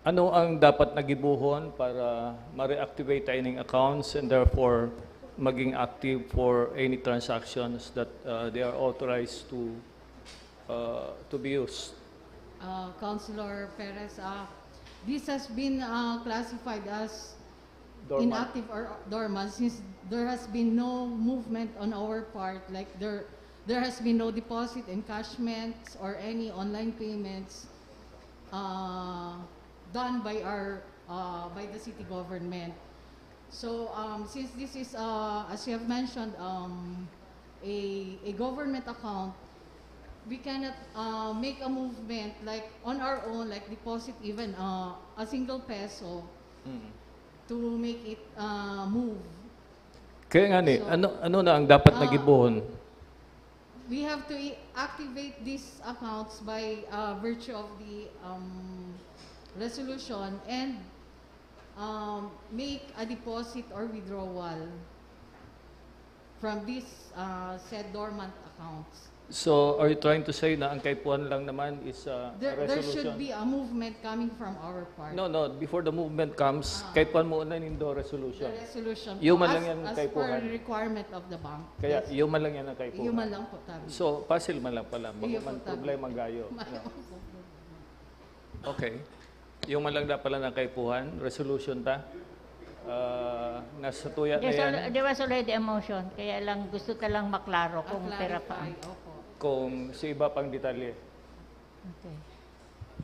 Ano ang dapat na gibuhon para ma-reactivate any accounts and therefore maging active for any transactions that they are authorized to be used? Councilor Perez, this has been classified as Dormant. inactive or dormant since there has been no movement on our part, like there has been no deposit, encashments, or any online payments done by the city government. So since this is, as you have mentioned, a government account, we cannot make a movement like on our own, like deposit even a single peso to make it move. Kaya nga ni, So, ano na ang dapat na gibuhon? we have to activate these accounts by virtue of the resolution and make a deposit or withdrawal from these said dormant accounts. So, are you trying to say na ang kaipuan lang naman is a There resolution? should be a movement coming from our part. No, no. Before the movement comes, kaipuan mo na nindo resolution. The resolution Yung po, man lang yan as per kaipuhan. requirement of the bank. Kaya, Yes. yung man lang yan ang kaipuhan. Yung man lang po tabi. So, pasil man lang pala. Iyo po Man tabi. problema gayo. Malaw No. po. Okay. Yung man lang na pala ng kaipuhan, resolution ta. Nasa tuya na yan. There was already a motion, kaya lang gusto ka lang maklaro kung pera pa. Clarify, opo. Kung sa iba pang detalye. Okay. Okay.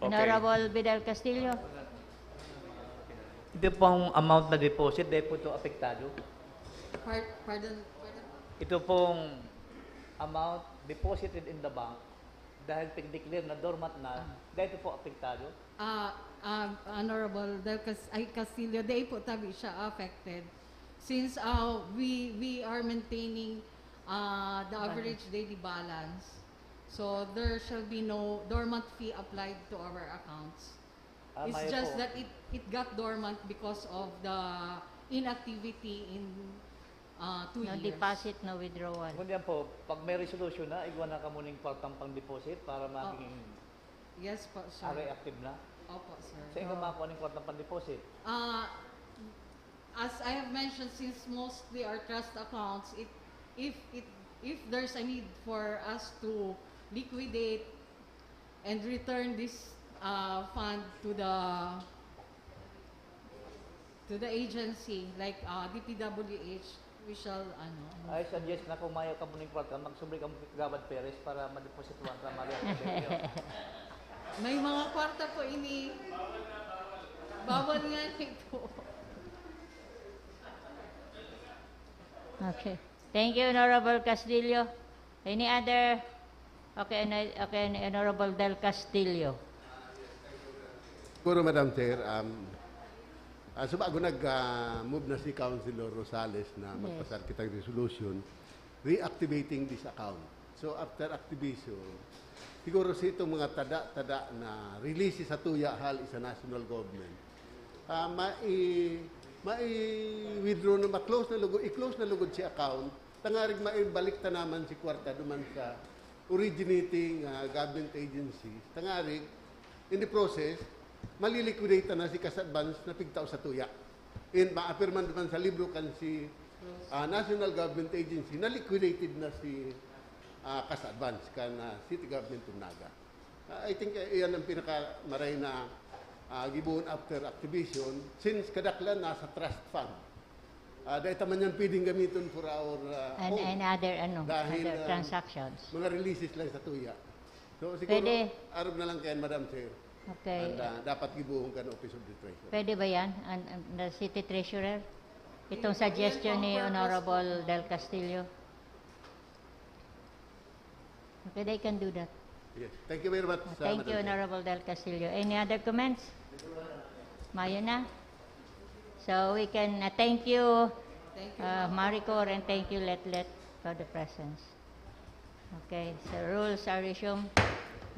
Honorable Vidal Castillo. Ito pong amount na deposit, dahil po ito apektado. Pardon. Ito pong amount deposited in the bank, dahil pag-declare na dormant na, dahil ito po apektado. Honorable Castillo, day po tabi siya affected. Since we are maintaining the average daily balance, so there shall be no dormant fee applied to our accounts. It's Maya just po. that it got dormant because of the inactivity in 2 No years. deposit, no withdrawal. Kung yan po, pag may resolution na, igwa na ka muning kwartang pang-deposit para maging Yes po, sir. aray active na. Opo, sir. Sa inyo makakuha ng kwartang pang-deposit. As I have mentioned, since mostly our trust accounts, if there's a need for us to liquidate and return this fund to the agency, like DPWH, we shall I suggest na kung mayaw ka muning kwarta, magsubri ka mong gabad peres para ma-deposituan ka mag-active sa inyo. may mga kwarta po ini. Bawal nga nito. Okay. Thank you, Honorable Castillo. Any other? Okay, Honorable Del Castillo. Siguro, Madam Chair, so bago nag-move na si Councilor Rosales na magpasal kitang resolution, reactivating this account. So after activation, siguro sa itong mga tada-tada na release sa tuya hal sa national government, mai-withdraw na, ma-close na lugod, i-close na lugod si account, tangarig maibalik ta naman si kwarta duman sa originating government agencies, tangarig, in the process, maliliquidate na si kas advance na pigtaw sa tuya. And ma-affirman naman sa libro kan si National Government Agency na liquidated na si kas advance kan City Government of Naga. I think iyan ang pinakamaray na gibuon after activation since kadaklan nasa trust fund. Dahil taman yan pwedeng gamitin for our home. And other Dahil, other transactions. Mga releases lang sa tuya. So siguro, Pwede. arog na lang kayan, Madam Chair. Okay. And dapat gibuong ka ng Office of the Treasurer. Pwede ba yan? The City Treasurer? Itong suggestion ni Honorable Del Castillo. Okay, they can do that. Yes. Thank you very much. Thank you, Madam Chair. Honorable Del Castillo. Any other comments? Mayo na. So we can thank you, Maricor, and thank you, Let, for the presence. Okay, so rules are resumed.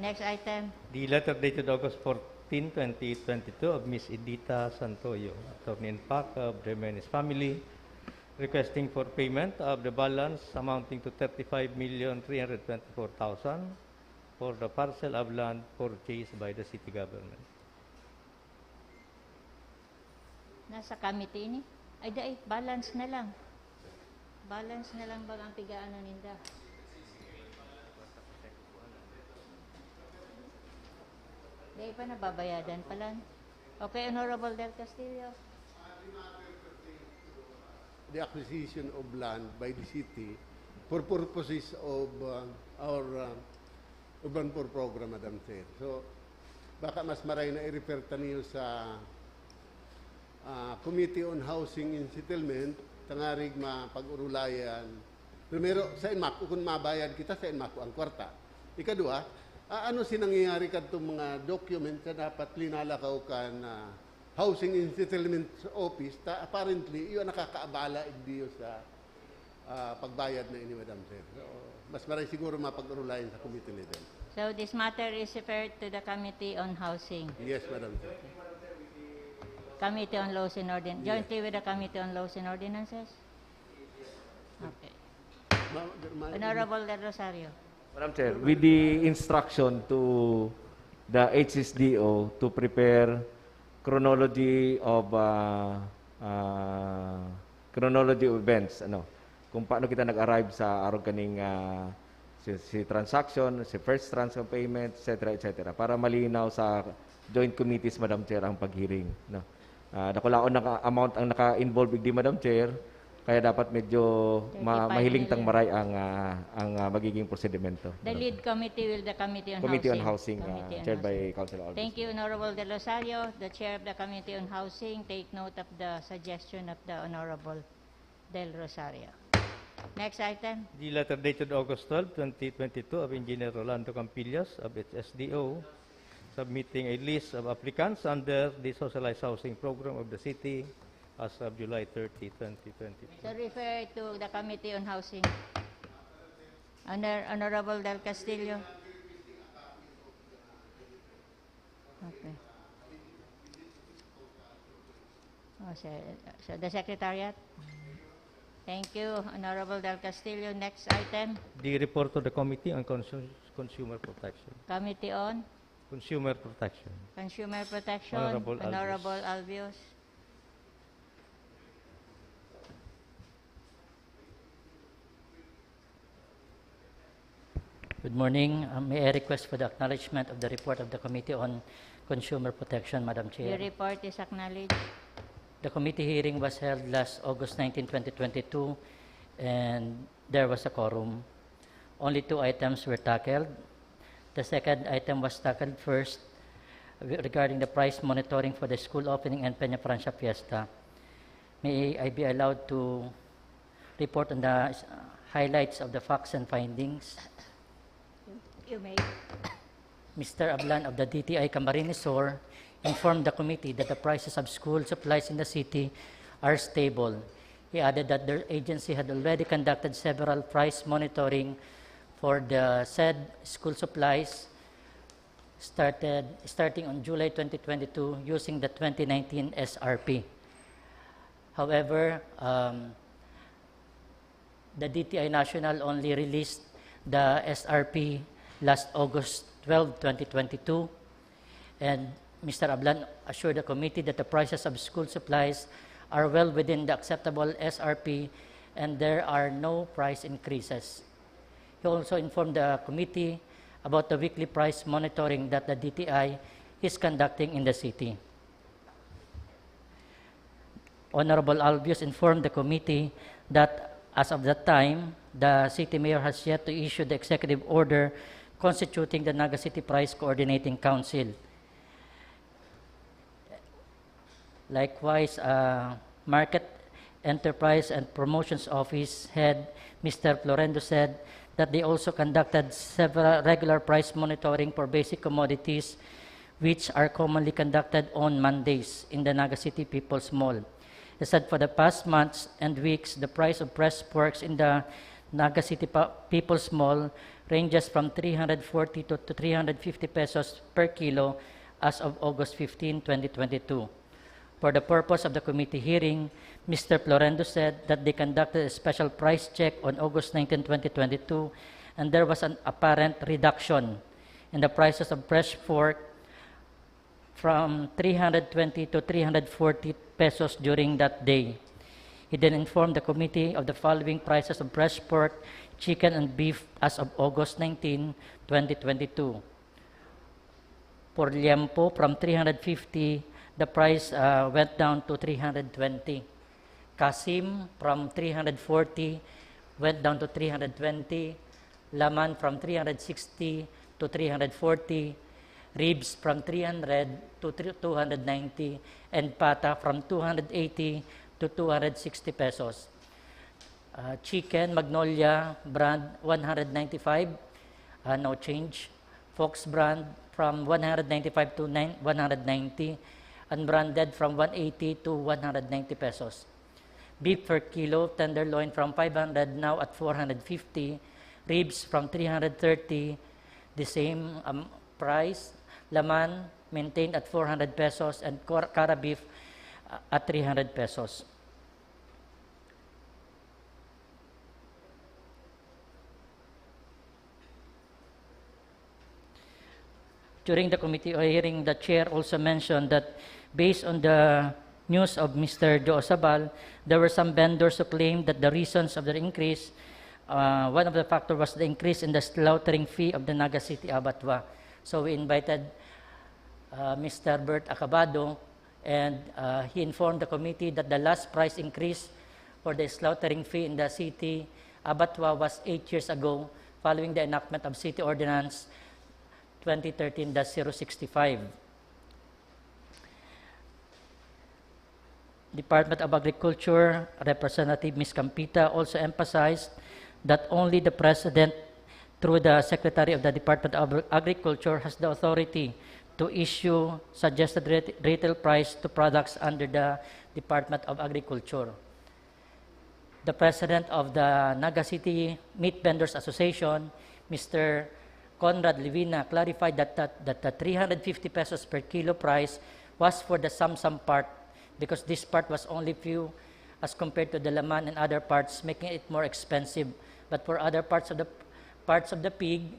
Next item. The letter dated August 14, 2022 of Ms. Edita Santoyo, attorney in fact of the Menes family, requesting for payment of the balance amounting to 35,324,000 for the parcel of land purchased by the city government. Nasa committee ni. Ay, dai, balance na lang. Balance na lang ba ang pigaano ninda? Dahil pa nababayadan pala. Okay, Honorable Del Castillo. The acquisition of land by the city for purposes of our urban poor program, Madam Chair. So, baka mas maray na i-refer ta niyo sa Committee on Housing and Settlement, tangarig mapag-urulayan. Primero, sa inmak, kung mabayad kita, sa inmak ang kwarta. Ikadua, ano sinangyayari ka itong mga documents na dapat linalakaw ka na Housing and Settlement Office, apparently, yun nakakaabala indiyo sa pagbayad na ini, Madam Chair. So, mas maray siguro mapag-urulayan sa committee level. So this matter is referred to the Committee on Housing, Yes, Madam Chair. Committee on Laws and Ordinances, jointly with the Committee on Laws and Ordinances? Okay. Honorable Del Rosario. Madam Chair, with the instruction to the HSDO to prepare chronology of events, kung paano kita nag-arrive sa araw kaning si transaction, si first tranche of payment, etc. para malinaw sa joint committees, Madam Chair, ang pag-hearing. Nakulaon na amount ang naka-involve di, Madam Chair, kaya dapat medyo 35 mahiling million. tangmaray ang magiging prosedimento. The lead committee will the Committee on Committee Housing. on Housing, Committee on chaired Housing. by Councilor Alves. Thank you, Honorable Del Rosario. The Chair of the Committee on Housing, take note of the suggestion of the Honorable Del Rosario. Next item. The letter dated August 12, 2022 of Engineer Rolando Campillas of HSDO submitting a list of applicants under the Socialized Housing Program of the city as of July 30, 2022. So refer to the Committee on Housing. Honorable Del Castillo. Okay. So the Secretariat. Thank you, Honorable Del Castillo. Next item. The report to the Committee on Consumer Protection. Committee on Consumer Protection. Consumer Protection. Honorable Albios. Honorable Albios. Good morning. May I request for the acknowledgement of the report of the Committee on Consumer Protection, Madam Your Chair. report is acknowledged. The committee hearing was held last August 19, 2022, and there was a quorum. Only 2 items were tackled. The second item was tackled first regarding the price monitoring for the school opening and Peña Francia Fiesta. May I be allowed to report on the highlights of the facts and findings? You may. Mr. Ablan of the DTI Camarines Sur informed the committee that the prices of school supplies in the city are stable. He added that their agency had already conducted several price monitoring for the said school supplies starting on July 2022 using the 2019 SRP. However, the DTI National only released the SRP last August 12, 2022, and Mr. Ablan assured the committee that the prices of school supplies are well within the acceptable SRP and there are no price increases. He also informed the committee about the weekly price monitoring that the DTI is conducting in the city. Honorable Albios informed the committee that as of that time, the city mayor has yet to issue the executive order constituting the Naga City Price Coordinating Council. Likewise, Market Enterprise and Promotions Office head, Mr. Florendo, said that they also conducted several regular price monitoring for basic commodities, which are commonly conducted on Mondays in the Naga City People's Mall. He said for the past months and weeks, the price of pressed porks in the Naga City People's Mall ranges from 340 to 350 pesos per kilo as of August 15, 2022. For the purpose of the committee hearing, Mr. Florendo said that they conducted a special price check on August 19, 2022, and there was an apparent reduction in the prices of fresh pork from 320 to 340 pesos during that day. He then informed the committee of the following prices of fresh pork, chicken, and beef as of August 19, 2022. For liempo, from 350, the price went down to 320. Kasim, from 340, went down to 320. Laman, from 360 to 340. Ribs, from 300 to 290. And pata, from 280 to 260 pesos. Chicken, Magnolia brand, 195, no change. Fox brand, from 195 to 190. Unbranded, from 180 to 190 pesos. Beef per kilo, tenderloin from 500 now at 450. ribs from 330, the same price. Laman maintained at 400 pesos and cara beef at 300 pesos. During the committee hearing, the chair also mentioned that based on the news of Mr. Joe Sabal, there were some vendors who claimed that the reasons of the increase, one of the factors was the increase in the slaughtering fee of the Naga City Abattoir. So we invited Mr. Bert Acabado, and he informed the committee that the last price increase for the slaughtering fee in the city abattoir was 8 years ago, following the enactment of City Ordinance 2013-065. Department of Agriculture Representative Ms. Campita also emphasized that only the President, through the Secretary of the Department of Agriculture, has the authority to issue suggested retail price to products under the Department of Agriculture. The President of the Naga City Meat Vendors Association, Mr. Conrad Livina, clarified that the 350 pesos per kilo price was for the Samsam part, because this part was only few as compared to the laman and other parts, making it more expensive. But for other parts of the pig,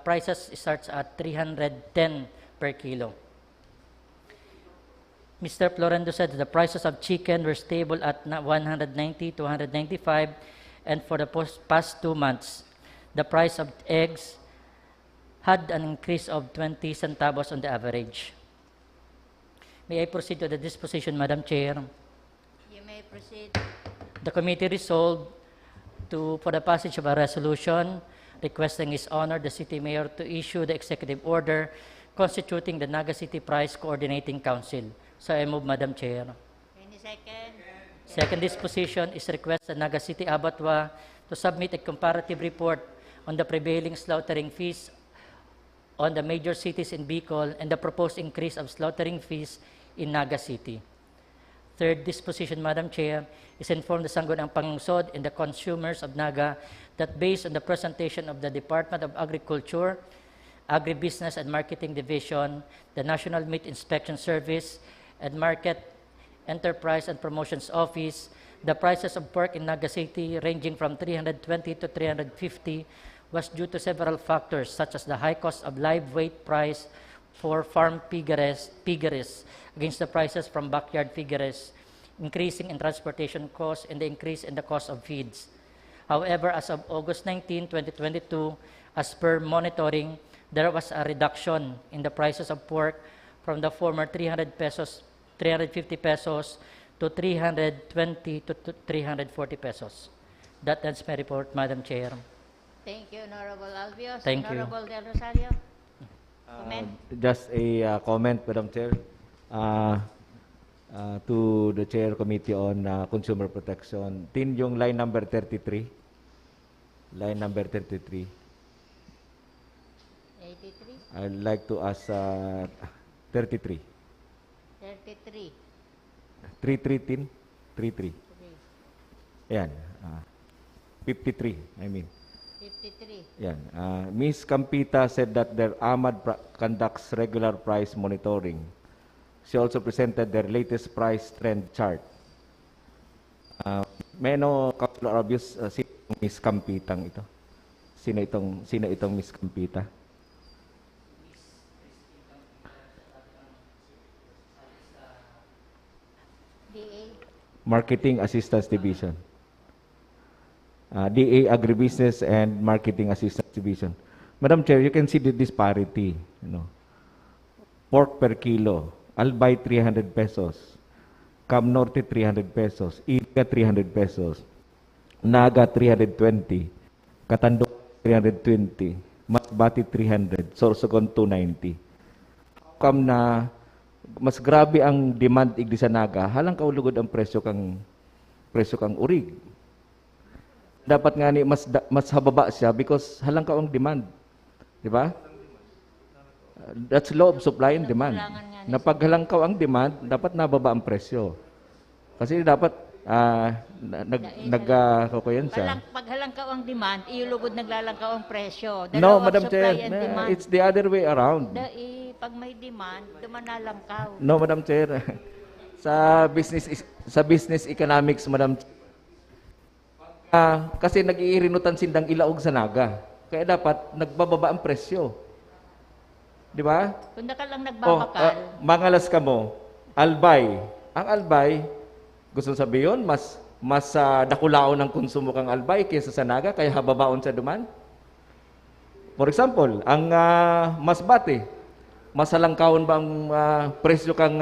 prices starts at 310 per kilo. Mr. Florendo said that the prices of chicken were stable at 190 to 195, and for the past 2 months, the price of eggs had an increase of 20 centavos on the average. May I proceed to the disposition, Madam Chair? You may proceed. The committee resolved for the passage of a resolution requesting His Honor the City Mayor to issue the executive order constituting the Naga City Price Coordinating Council. So I move, Madam Chair. Any second? Second disposition is request the Naga City Abattoir to submit a comparative report on the prevailing slaughtering fees on the major cities in Bicol and the proposed increase of slaughtering fees in Naga City. Third disposition, Madam Chair, is inform the Sangguniang Panlungsod and the consumers of Naga that based on the presentation of the Department of Agriculture, Agribusiness and Marketing Division, the National Meat Inspection Service, and Market Enterprise and Promotions Office, the prices of pork in Naga City ranging from 320 to 350 was due to several factors, such as the high cost of live weight price for farm piggeries against the prices from backyard piggeries, increasing in transportation costs, and the increase in the cost of feeds. However, as of August 19, 2022, as per monitoring, there was a reduction in the prices of pork from the former 350 pesos to 320 to 340 pesos. That ends my report, Madam Chair. Thank you, Honorable Albios. Thank you. Honorable Del Rosario. Comment? Just a comment, Madam Chair, to the Chair Committee on Consumer Protection. Tin yung line number 33. Line number 33. 83? I'd like to ask 33. 33. 33 tin? 33. Yan. 53, I mean. 53. Yan. Ms. Campita said that their AMAD conducts regular price monitoring. She also presented their latest price trend chart. May I know, Councilor Obvious, sino Ms. Campitang ito? Sino itong Ms. Campita? DA. Marketing Assistance Division. DA Agribusiness and Marketing Assistance Division. Madam Chair, you can see the disparity. Pork per kilo, Albay 300 pesos, Cam Norte 300 pesos, Iga 300 pesos, Naga 320, Katandong 320, Masbati 300, Sorsogon 290. Cam na mas grabe ang demand igdi sa Naga, halang kaulugod ang presyo kang urig. Dapat nga ni mas hababa siya because halang ka ang demand. Di ba? That's law of supply and demand. Na pag halang ka ang demand, dapat nababa ang presyo. Kasi dapat Kukuyan siya. Pag halangkaw ang demand, ilugod naglalangkaw ang presyo. No, Dalawang Madam supply Chair, and demand. it's the other way around. Pag may demand, dumanalangkaw. No, Madam Chair. Sa business economics, Madam Chair, kasi nag-iirinutan sindang ilaog sa naga. Kaya dapat nagbababa ang presyo. Di ba? Kung ka lang nagbabakal. Mangalas ka mo, albay. Ang albay, gusto sabihin, mas dakulaon ang konsumo kang albay kaysa sa naga, kaya hababaon sa duman. For example, ang masbate, masalangkaon ba ang presyo kang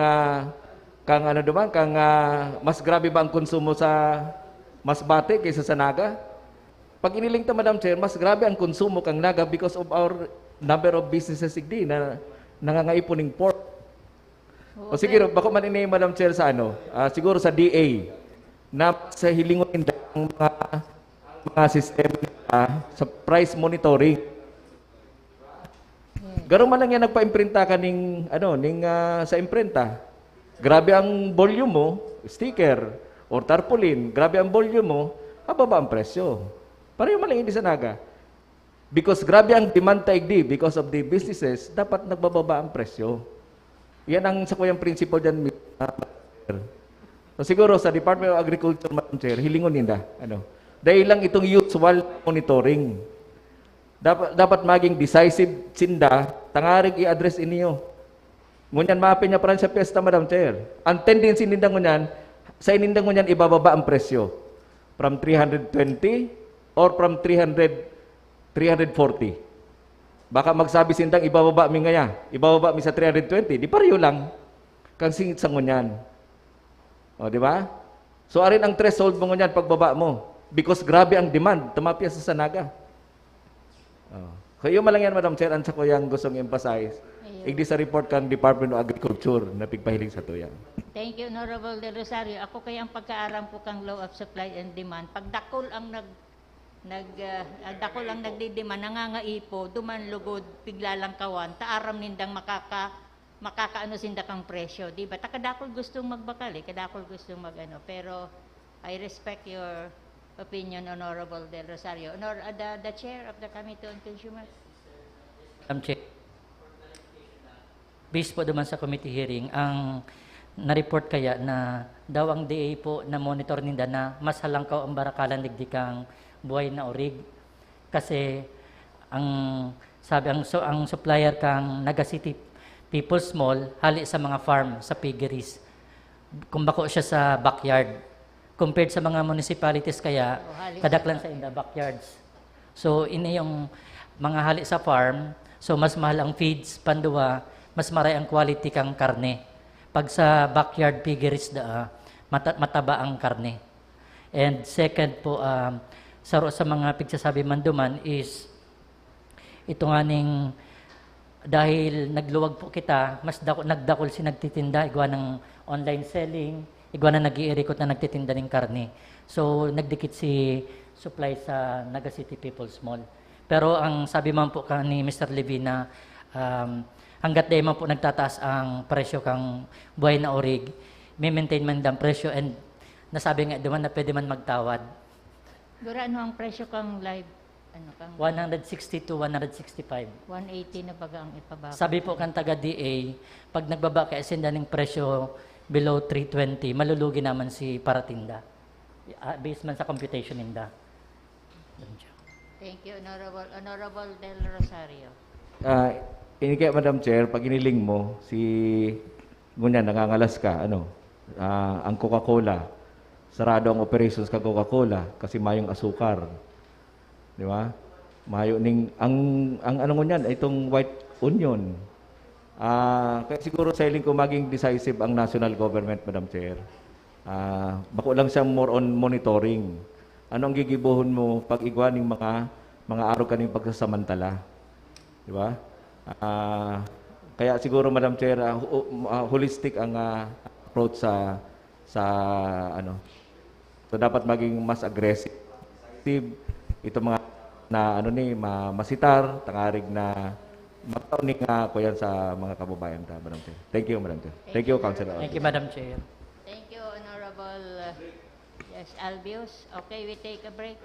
mas grabe ba ang konsumo sa masbate kaysa sa naga? Pag iniling ta, Madam Chair, mas grabe ang konsumo kang naga because of our number of businesses sigdi na nangangaipon ng pork. O sige, bako man ini, Madam Chair, sa siguro sa DA na sa hilingon ng mga sistema sa price monitoring. Garo man lang yan nagpa-imprinta ka sa imprinta. Grabe ang volume mo, sticker or tarpaulin, grabe ang volume mo, hababa ang presyo. Pareho man lang hindi sa naga. Because grabe ang demand taigdi because of the businesses, dapat nagbababa ang presyo. Yan ang sa kuyang principle dyan. So siguro sa Department of Agriculture, Madam Chair, hilingon ninda. Dahil lang itong usual monitoring. Dapat maging decisive sinda, tangarig i-address inyo. Ngunyan maapin niya parang sa pesta, Madam Chair. Ang tendency ninda ngunyan, sa inindang ngunyan ibababa ang presyo. From 320 or from 340. Baka magsabi sindang ibababa mi ngaya, ibababa mi sa 320, di pareho lang. Kang singit sa ngunyan. O, di ba? So, arin ang threshold mo ngunyan pagbaba mo. Because grabe ang demand, tumapya sa sanaga. Kaya malang yan, Madam Chair, ang sa ko yung gustong emphasize. Igdi sa report kang Department of Agriculture na pigpahiling sa tuyan. Thank you, Honorable De Rosario. Ako kaya ang pagkaaram ko kang law of supply and demand. Pag dakol ang dakol ang nagdidima, nangangaipo, dumanlugod, piglalangkawan, taaram nindang makakaano sinda kang presyo, di ba? Kadakol gustong magbakal, kadakol gustong magano. Pero I respect your opinion, Honorable Del Rosario. The Chair of the Committee on Consumer. Chair, based po naman sa committee hearing, ang na-report kaya na daw ang DA po na monitor ninda na mas halangkaw ang barakalan digdikang buhay na orig. Kasi ang supplier kang Naga City People's Mall hali sa mga farm, sa piggeries. Kumbako siya sa backyard. Compared sa mga municipalities kaya kadaklan sa inda backyards. So ini yung mga hali sa farm, so mas mahal ang feeds, panduwa, mas maray ang quality kang karne. Pag sa backyard piggeries mataba ang karne. And second po, sa mga pigsasabi manduman is ito nga ning dahil nagluwag po kita, mas nagdakol si nagtitinda, igwa ng online selling, igwa na nag-iirikot na nagtitinda ng karne. So, nagdikit si supply sa Naga City People's Mall. Pero ang sabi man po ni Mr. Levy na hanggat di man po nagtataas ang presyo kang buhay na orig, may maintain man ang presyo and nasabi nga duman na pwede man magtawad. Gura, ano ang presyo kang live? 160 to 165. 180 na baga ang ipababa. Sabi po kang taga-DA, pag nagbaba ka sinda ng presyo below 320, malulugi naman si paratinda. Based man sa computation ninda. Thank you, Honorable Del Rosario. Ini kaya, Madam Chair, pag iniling mo, ngunyan, nangangalas ka, ang Coca-Cola, sarado ang operations ka Coca-Cola kasi mayong asukar. Di ba? Mayo ang ngunyan, itong white onion. Kaya siguro sa iling ko maging decisive ang national government, Madam Chair. Bako lang siya more on monitoring. Ano ang gigibuhon mo pag igwa ng mga araw kaning pagsasamantala? Di ba? Kaya siguro, Madam Chair, holistic ang approach sa so dapat maging mas aggressive. Ito mga masitar, tangarig na magtauning ko yan sa mga kababayan ta, Madam Chair. Thank you, Madam Chair. Thank you, Councilor. Thank you, Madam Chair. Thank you, Honorable Yes, Albios. Okay, we take a break.